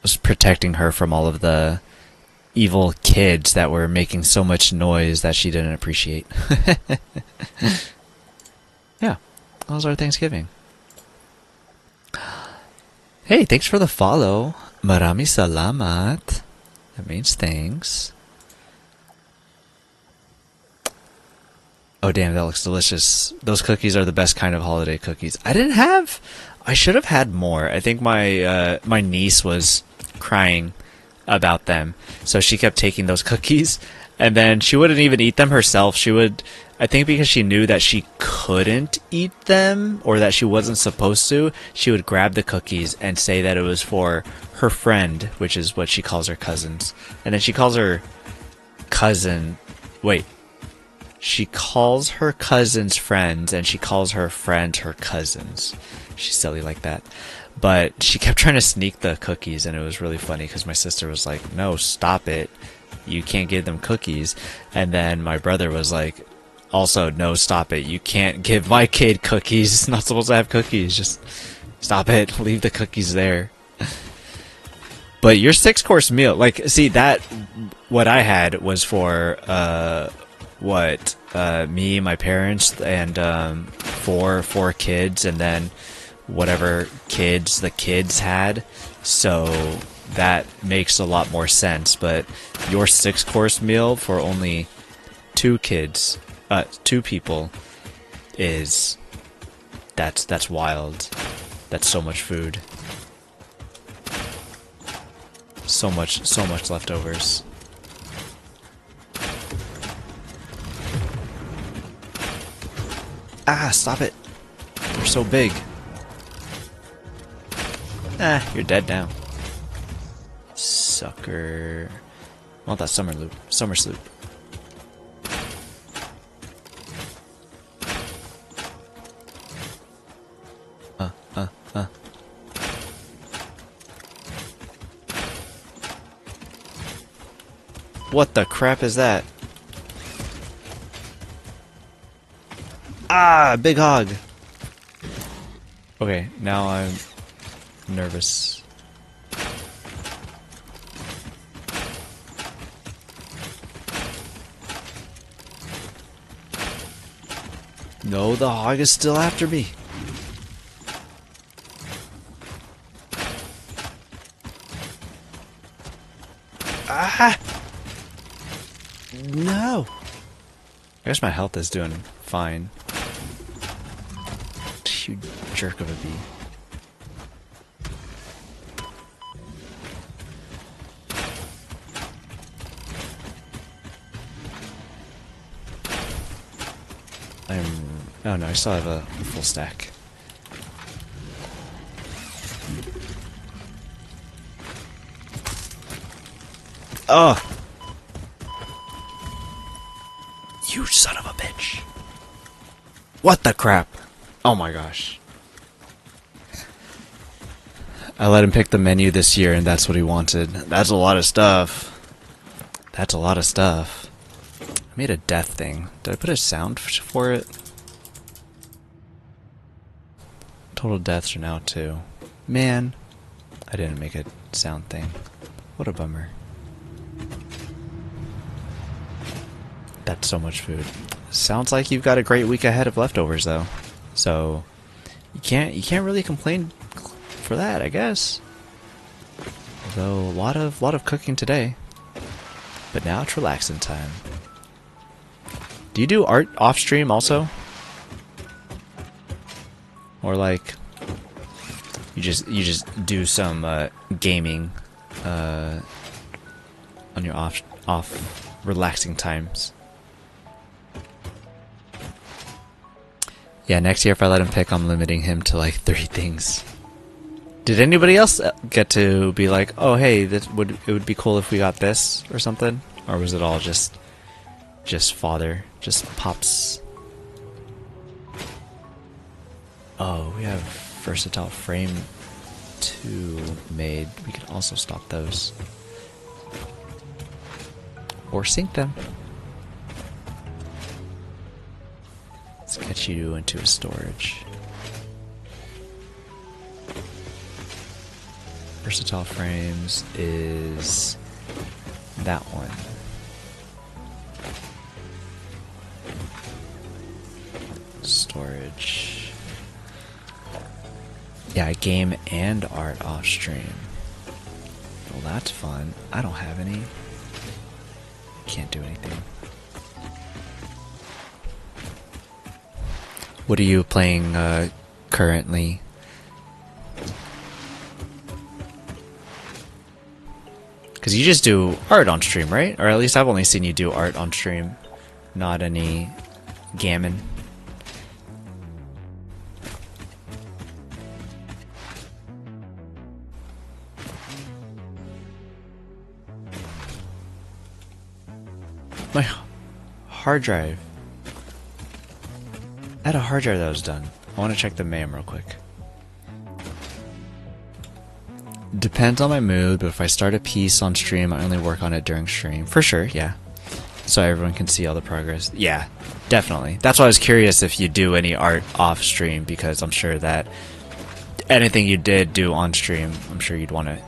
Was protecting her from all of the evil kids that were making so much noise that she didn't appreciate. Yeah, that was our Thanksgiving. Hey, thanks for the follow. Marami salamat. That means thanks. Oh damn, that looks delicious. Those cookies are the best kind of holiday cookies. I should have had more. I think my my niece was crying about them, so she kept taking those cookies, and then she wouldn't even eat them herself. She would, I think because she knew that she couldn't eat them, or that she wasn't supposed to, she would grab the cookies and say that it was for her friend, which is what she calls her cousins. And then she calls her cousin, she calls her cousins friends, and she calls her friends her cousins. She's silly like that. But she kept trying to sneak the cookies, and it was really funny because my sister was like, no, stop it. You can't give them cookies. And then my brother was like, also, no, stop it. You can't give my kid cookies. It's not supposed to have cookies. Just stop it. Leave the cookies there. But your 6-course meal, like, see, that, what I had was for what, me, my parents, and four kids, and then whatever kids the kids had. So that makes a lot more sense. But your 6-course meal for only 2 kids, 2 people, is that's wild. That's so much food. So much leftovers. Ah, stop it. You're so big. Ah, you're dead now. Sucker. I want that summer sloop. What the crap is that? Ah, big hog. Okay, now I'm nervous. No, the hog is still after me. Ah! No! I guess my health is doing fine. You jerk of a bee. Oh no, I still have a full stack. Oh! You son of a bitch! What the crap? Oh my gosh. I let him pick the menu this year and that's what he wanted. That's a lot of stuff. That's a lot of stuff. I made a death thing. Did I put a sound for it? Total deaths are now 2. Man, I didn't make a sound thing. What a bummer. That's so much food. Sounds like you've got a great week ahead of leftovers though. So you can't really complain for that, I guess. Although a lot of cooking today. But now it's relaxing time. Do you do art off stream also? Or like you just do some gaming on your off relaxing times? Yeah, next year if I let him pick, I'm limiting him to like 3 things. Did anybody else get to be like, oh hey, it would be cool if we got this or something? Or was it all just father, just pops? Oh, we have versatile frame 2 made. We could also stop those. Or sink them. Let's get you into a storage. Versatile frames is that one. Storage. Yeah, game and art off stream. Well, that's fun. I don't have any. Can't do anything. What are you playing currently? Because you just do art on stream, right? Or at least I've only seen you do art on stream. Not any gammon. My hard drive. I had a hard drive that was done. I want to check the MAM real quick. Depends on my mood, but if I start a piece on stream, I only work on it during stream. For sure, yeah. So everyone can see all the progress. Yeah, definitely. That's why I was curious if you do any art off stream, because I'm sure that anything you did do on stream, I'm sure you'd want to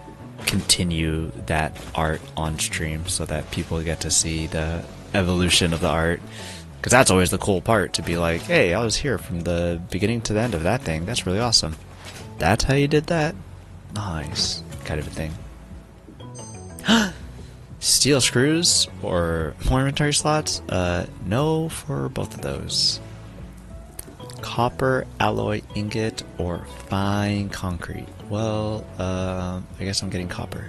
continue that art on stream so that people get to see the evolution of the art. Because that's always the cool part, to be like, hey, I was here from the beginning to the end of that thing. That's really awesome. That's how you did that? Nice. Kind of a thing. Steel screws or more inventory slots? No for both of those. Copper, alloy, ingot, or fine concrete. Well, I guess I'm getting copper.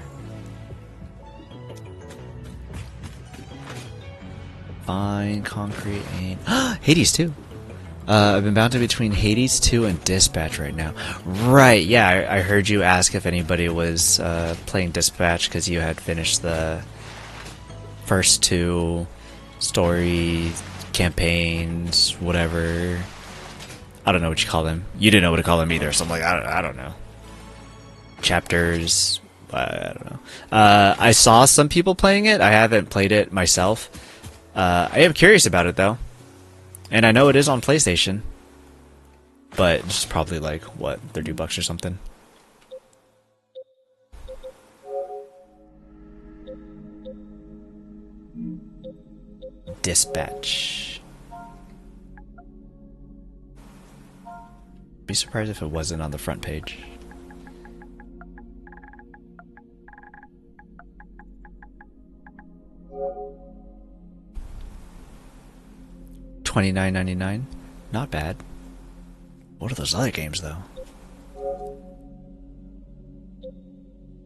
Fine concrete and Hades 2. I've been bouncing between Hades 2 and Dispatch right now. Right, yeah, I heard you ask if anybody was playing Dispatch because you had finished the first 2 story campaigns, whatever. I don't know what you call them. You didn't know what to call them either, so I'm like, I don't know. Chapters, I don't know. I saw some people playing it. I haven't played it myself. I am curious about it though, and I know it is on PlayStation, but it's probably like what, $30 or something. Dispatch. Be surprised if it wasn't on the front page. $29.99, not bad. What are those other games though?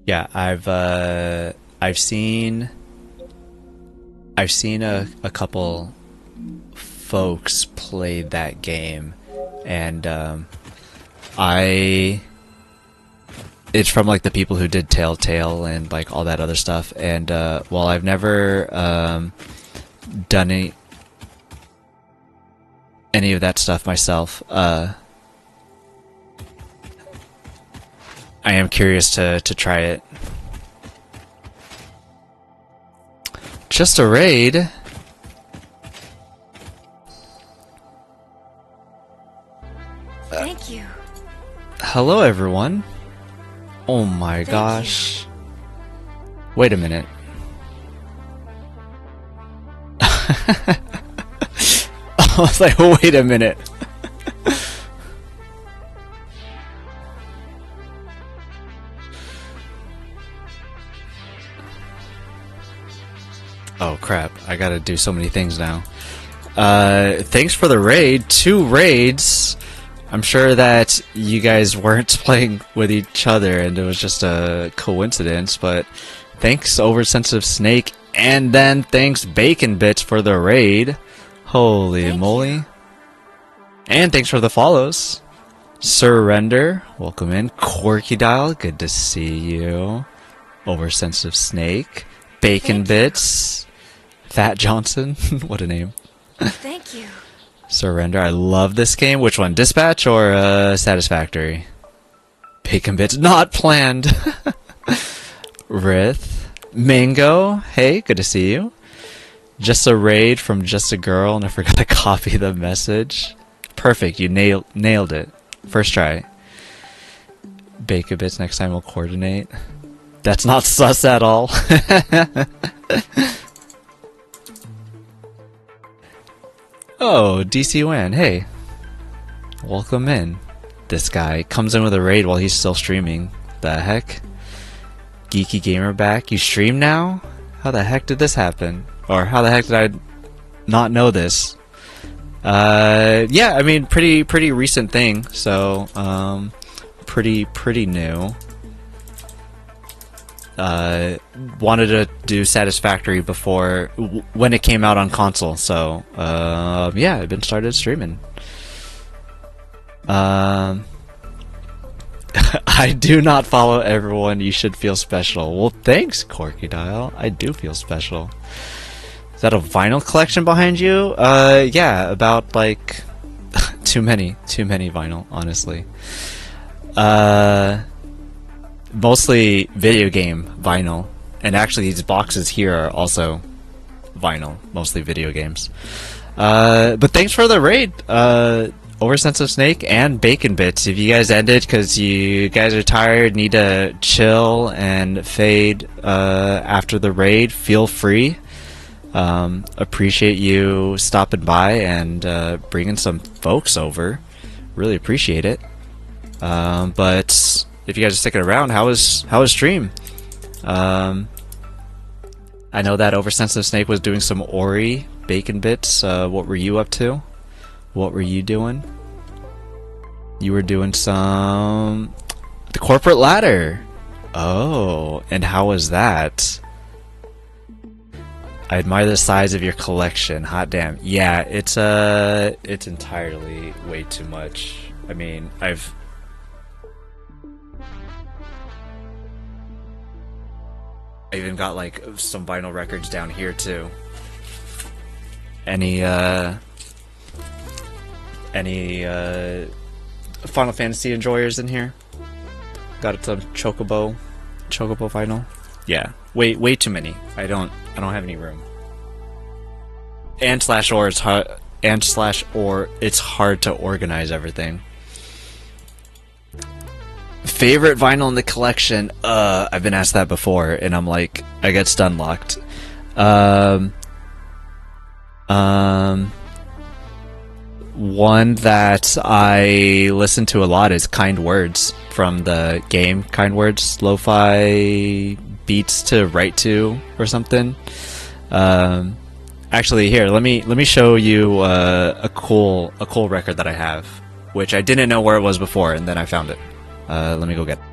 Yeah, I've seen a couple folks play that game, and it's from like the people who did Telltale and like all that other stuff, and while I've never done any of that stuff myself, I am curious to try it. Just a raid. Thank you. Hello everyone. Oh my gosh. Wait a minute. I was like, wait a minute. Oh crap, I gotta do so many things now. Thanks for the raid. 2 raids. I'm sure that you guys weren't playing with each other and it was just a coincidence, but thanks Oversensitive Snake, and then thanks Bacon Bits for the raid. Holy moly. And thanks for the follows. Surrender, welcome in. Corky Dial, good to see you. Oversensitive Snake. Bacon Bits. Fat Johnson, what a name. Thank you. Surrender, I love this game. Which one, Dispatch or Satisfactory? Bacon Bits, not planned. Rith. Mango, hey, good to see you. Just a raid from Just a Girl, and I forgot to copy the message. Perfect, you nailed it. First try. Bacon Bits, next time we'll coordinate. That's not sus at all. Oh, DC Wan, hey. Welcome in. This guy comes in with a raid while he's still streaming. The heck? Geeky Gamer back. You stream now? How the heck did this happen? Or how the heck did I not know this? Yeah, I mean, pretty recent thing. So, pretty new. Wanted to do Satisfactory before when it came out on console. So, yeah, I've been started streaming. I do not follow everyone. You should feel special. Well, thanks, Corky Dial. I do feel special. Is that a vinyl collection behind you? Yeah, about like too many vinyl, honestly. Mostly video game vinyl, and actually these boxes here are also vinyl, mostly video games. But thanks for the raid, Oversensitive Snake and Bacon Bits. If you guys ended because you guys are tired, need to chill and fade after the raid, feel free. Appreciate you stopping by and bringing some folks over. Really appreciate it. But if you guys are sticking around, how was stream? I know that Oversensitive Snake was doing some Ori bacon bits. What were you up to? What were you doing? You were doing the corporate ladder. Oh, and how was that? I admire the size of your collection. Hot damn. Yeah, it's entirely way too much. I mean, I even got like some vinyl records down here too. Any Final Fantasy enjoyers in here? Got some Chocobo vinyl? Yeah, way too many. I don't have any room. And/or it's hard. And/or it's hard to organize everything. Favorite vinyl in the collection? I've been asked that before, and I'm like, I get stun locked. One that I listen to a lot is Kind Words from the game Kind Words, lo-fi beats to write to or something. Actually, here, let me show you a cool record that I have, which I didn't know where it was before, and then I found it. Let me go get it.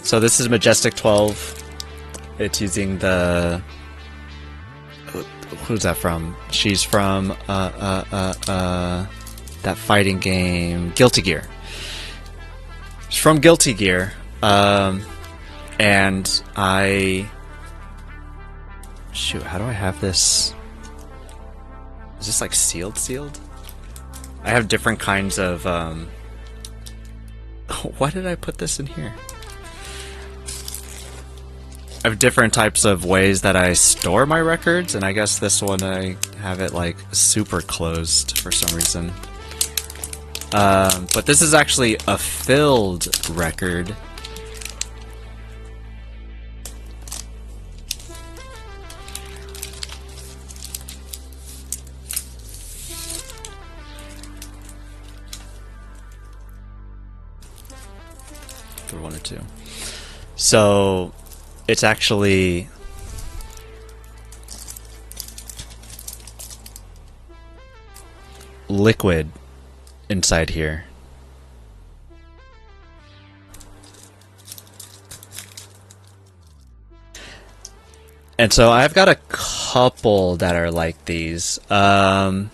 So this is Majestic 12. It's using the... Who's that from? She's from that fighting game, Guilty Gear. She's from Guilty Gear, and I... Shoot, how do I have this? Is this like sealed? I have different kinds of... Why did I put this in here? I have different types of ways that I store my records, and I guess this one I have it like super closed for some reason. But this is actually a filled record. For one or two. So it's actually liquid inside here. And so I've got a couple that are like these. I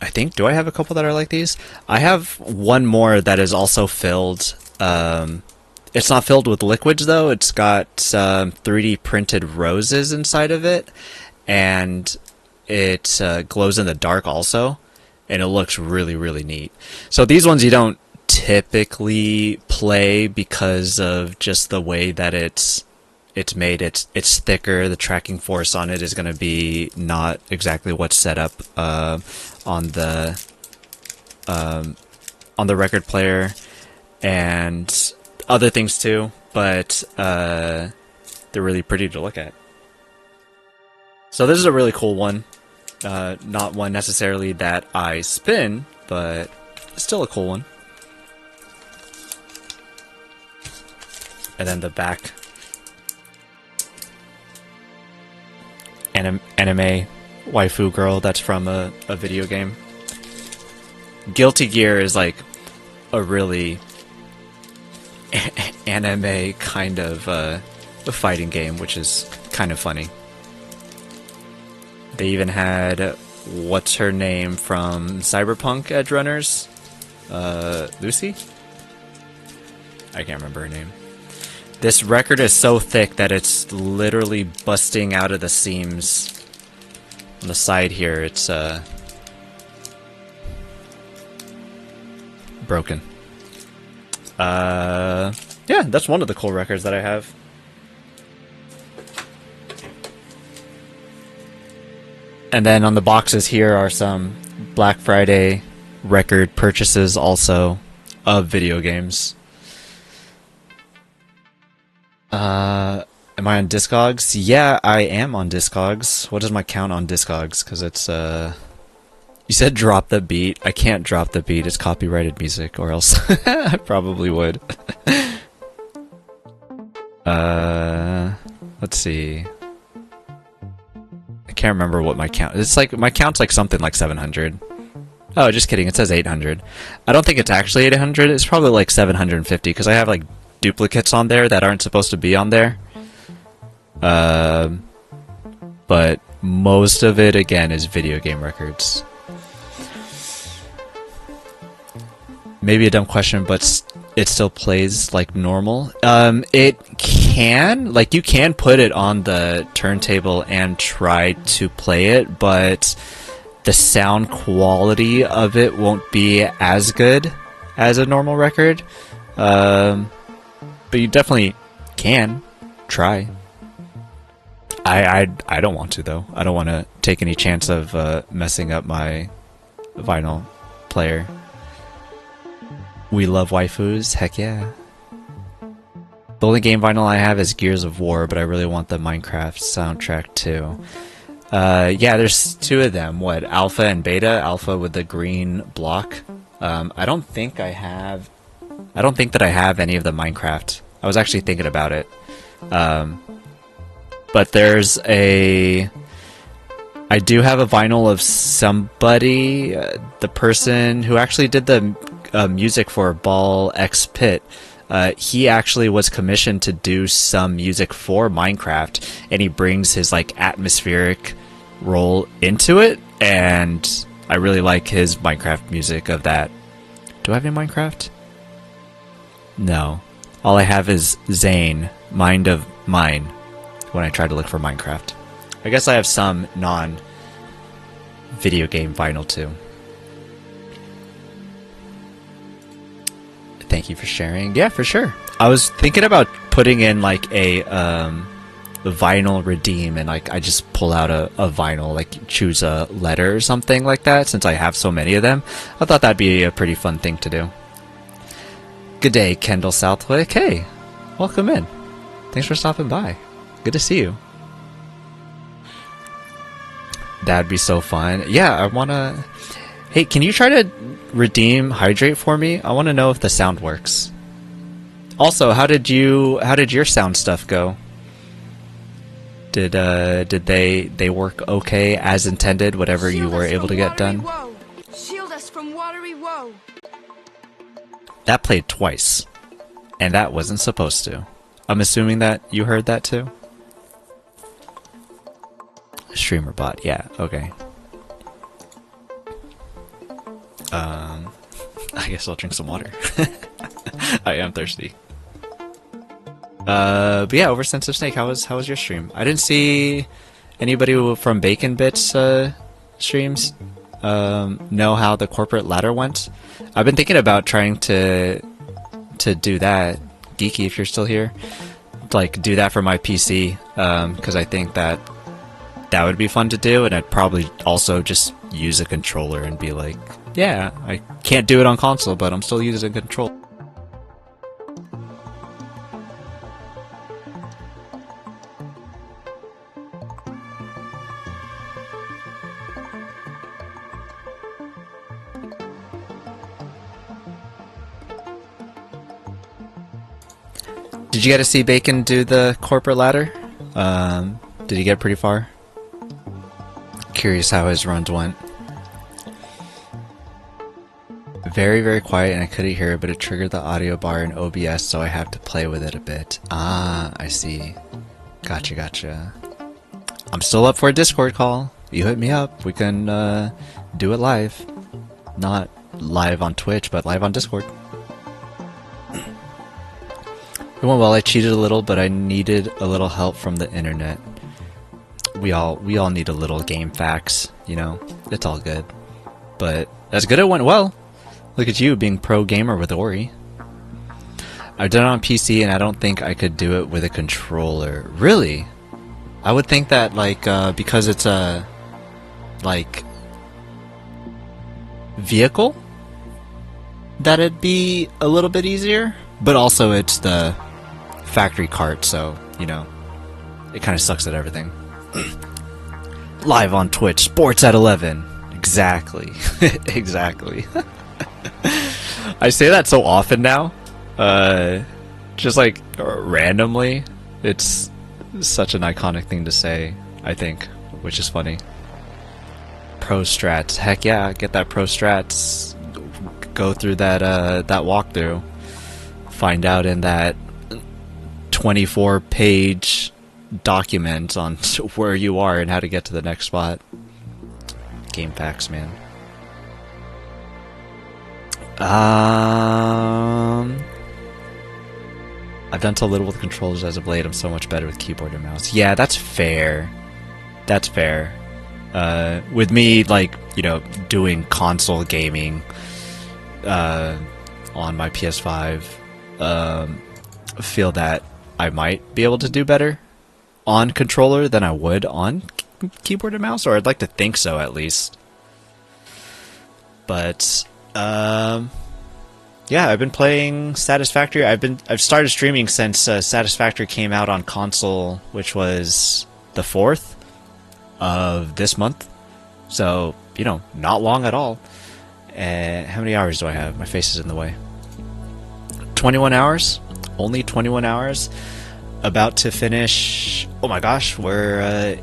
think, do I have a couple that are like these? I have one more that is also filled. It's not filled with liquids though. It's got 3D printed roses inside of it, and it glows in the dark also, and it looks really, really neat. So these ones you don't typically play because of just the way that it's made. It's thicker. The tracking force on it is going to be not exactly what's set up on the record player, and other things too, but they're really pretty to look at. So this is a really cool one. Not one necessarily that I spin, but still a cool one. And then the back. Anime waifu girl that's from a video game. Guilty Gear is like a really anime kind of a fighting game, which is kind of funny. They even had what's her name from Cyberpunk Edge Runners, Lucy. I can't remember her name. This record is so thick that it's literally busting out of the seams. On the side here, it's broken. Yeah, that's one of the cool records that I have. And then on the boxes here are some Black Friday record purchases also of video games. Am I on Discogs? Yeah, I am on Discogs. What is my count on Discogs? Because it's, you said drop the beat. I can't drop the beat. It's copyrighted music, or else I probably would. Let's see. I can't remember what my count. It's like my count's like something like 700. Oh, just kidding. It says 800. I don't think it's actually 800. It's probably like 750 because I have like duplicates on there that aren't supposed to be on there. But most of it again is video game records. Maybe a dumb question, but it still plays like normal. It can, like, you can put it on the turntable and try to play it, but the sound quality of it won't be as good as a normal record. But you definitely can try. I don't want to, though. I don't want to take any chance of messing up my vinyl player. We love waifus, heck yeah. The only game vinyl I have is Gears of War, but I really want the Minecraft soundtrack too. Yeah, there's two of them. What, Alpha and Beta? Alpha with the green block. I don't think that I have any of the Minecraft. I was actually thinking about it. But there's I do have a vinyl of somebody, the person who actually did the music for Ball X Pit. He actually was commissioned to do some music for Minecraft, and he brings his like atmospheric role into it, and I really like his Minecraft music of that. Do I have any Minecraft? No. All I have is Zane, Mind of Mine, when I try to look for Minecraft. I guess I have some non-video game vinyl too. Thank you for sharing. Yeah, for sure. I was thinking about putting in like a vinyl redeem, and like I just pull out a vinyl, like choose a letter or something like that, since I have so many of them. I thought that'd be a pretty fun thing to do. Good day, Kendall Southwick. Hey, welcome in. Thanks for stopping by. Good to see you. That'd be so fun. Yeah, I wanna... Hey, can you try to redeem Hydrate for me? I want to know if the sound works. Also, how did your sound stuff go? Did they work okay as intended, whatever you were able to get done? Shield us from watery woe. That played twice, and that wasn't supposed to. I'm assuming that you heard that too? Streamer bot, yeah, okay. I guess I'll drink some water. I am thirsty. But yeah, over Sensitive Snake, how was your stream? I didn't see anybody from Bacon Bits streams know how the corporate ladder went. I've been thinking about trying to do that. Geeky, if you're still here, like do that for my PC, because I think that would be fun to do, and I'd probably also just use a controller and be like, yeah, I can't do it on console, but I'm still using a controller. Did you get to see Bacon do the corporate ladder? Did he get pretty far? Curious how his runs went. Very, very quiet, and I couldn't hear it, but it triggered the audio bar in OBS, so I have to play with it a bit. Ah, I see. Gotcha. I'm still up for a Discord call. You hit me up. We can do it live. Not live on Twitch, but live on Discord. It went well. I cheated a little, but I needed a little help from the internet. We all need a little game facts, you know. It's all good. But that's good. It went well. Look at you being pro gamer with Ori. I've done it on PC, and I don't think I could do it with a controller. Really? I would think that, like, because it's a, like, vehicle, that it'd be a little bit easier. But also, it's the factory cart, so, you know, it kind of sucks at everything. Live on Twitch, sports at 11. Exactly. Exactly. I say that so often now. Just like randomly. It's such an iconic thing to say, I think, which is funny. Pro strats. Heck yeah, get that pro strats. Go through that that walkthrough. Find out in that 24-page document on where you are and how to get to the next spot. Game facts, man. I've done so little with controllers as of late. I'm so much better with keyboard and mouse. Yeah, that's fair. That's fair. With me, like, you know, doing console gaming on my PS5, feel that I might be able to do better on controller than I would on keyboard and mouse, or I'd like to think so at least. But yeah, I've been playing Satisfactory. I've started streaming since Satisfactory came out on console, which was the 4th of this month. So, you know, not long at all. How many hours do I have? My face is in the way. 21 hours. Only 21 hours. About to finish. Oh my gosh, we're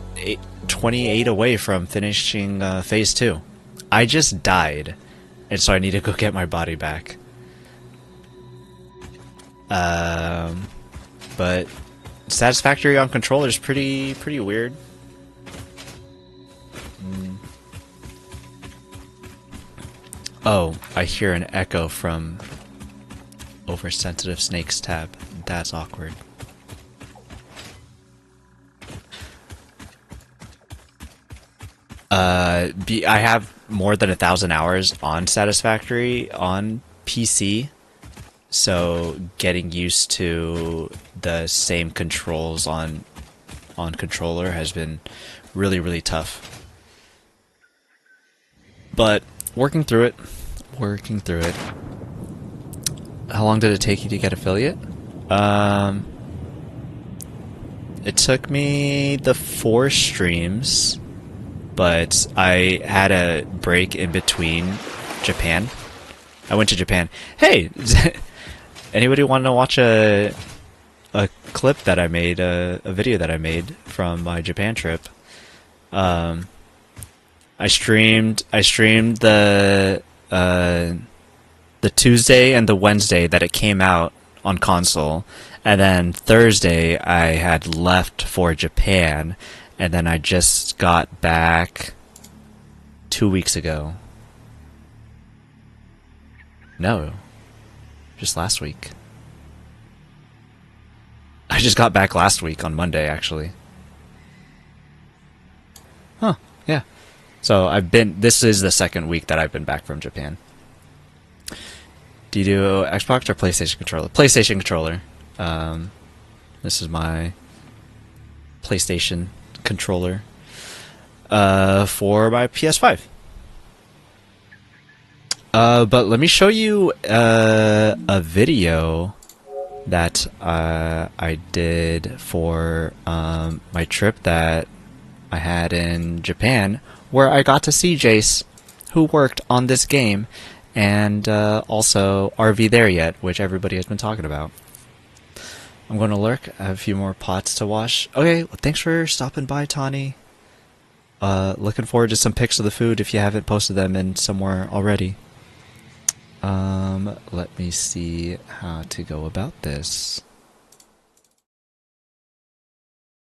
28 away from finishing phase 2. I just died, and so I need to go get my body back. But Satisfactory on controller is pretty weird. Oh, I hear an echo from Oversensitive Snake's tab. That's awkward. I have more than 1,000 hours on Satisfactory on PC, so getting used to the same controls on controller has been really tough. But working through it. How long did it take you to get affiliate? It took me the 4 streams. But I had a break in between Japan. I went to Japan. Hey, anybody want to watch a clip that I made, a video that I made from my Japan trip? I streamed the Tuesday and the Wednesday that it came out on console, and then Thursday I had left for Japan. And then I just got back 2 weeks ago. No, just last week. I just got back last week on Monday, actually. Huh, yeah. So this is the second week that I've been back from Japan. Do you do Xbox or PlayStation controller? PlayStation controller. This is my PlayStation controller for my PS5. But let me show you a video that I did for my trip that I had in Japan, where I got to see Jace, who worked on this game, and also RV There Yet, which everybody has been talking about. I'm going to lurk. I have a few more pots to wash. Okay, well, thanks for stopping by, Tawny. Looking forward to some pics of the food if you haven't posted them in somewhere already. Let me see how to go about this.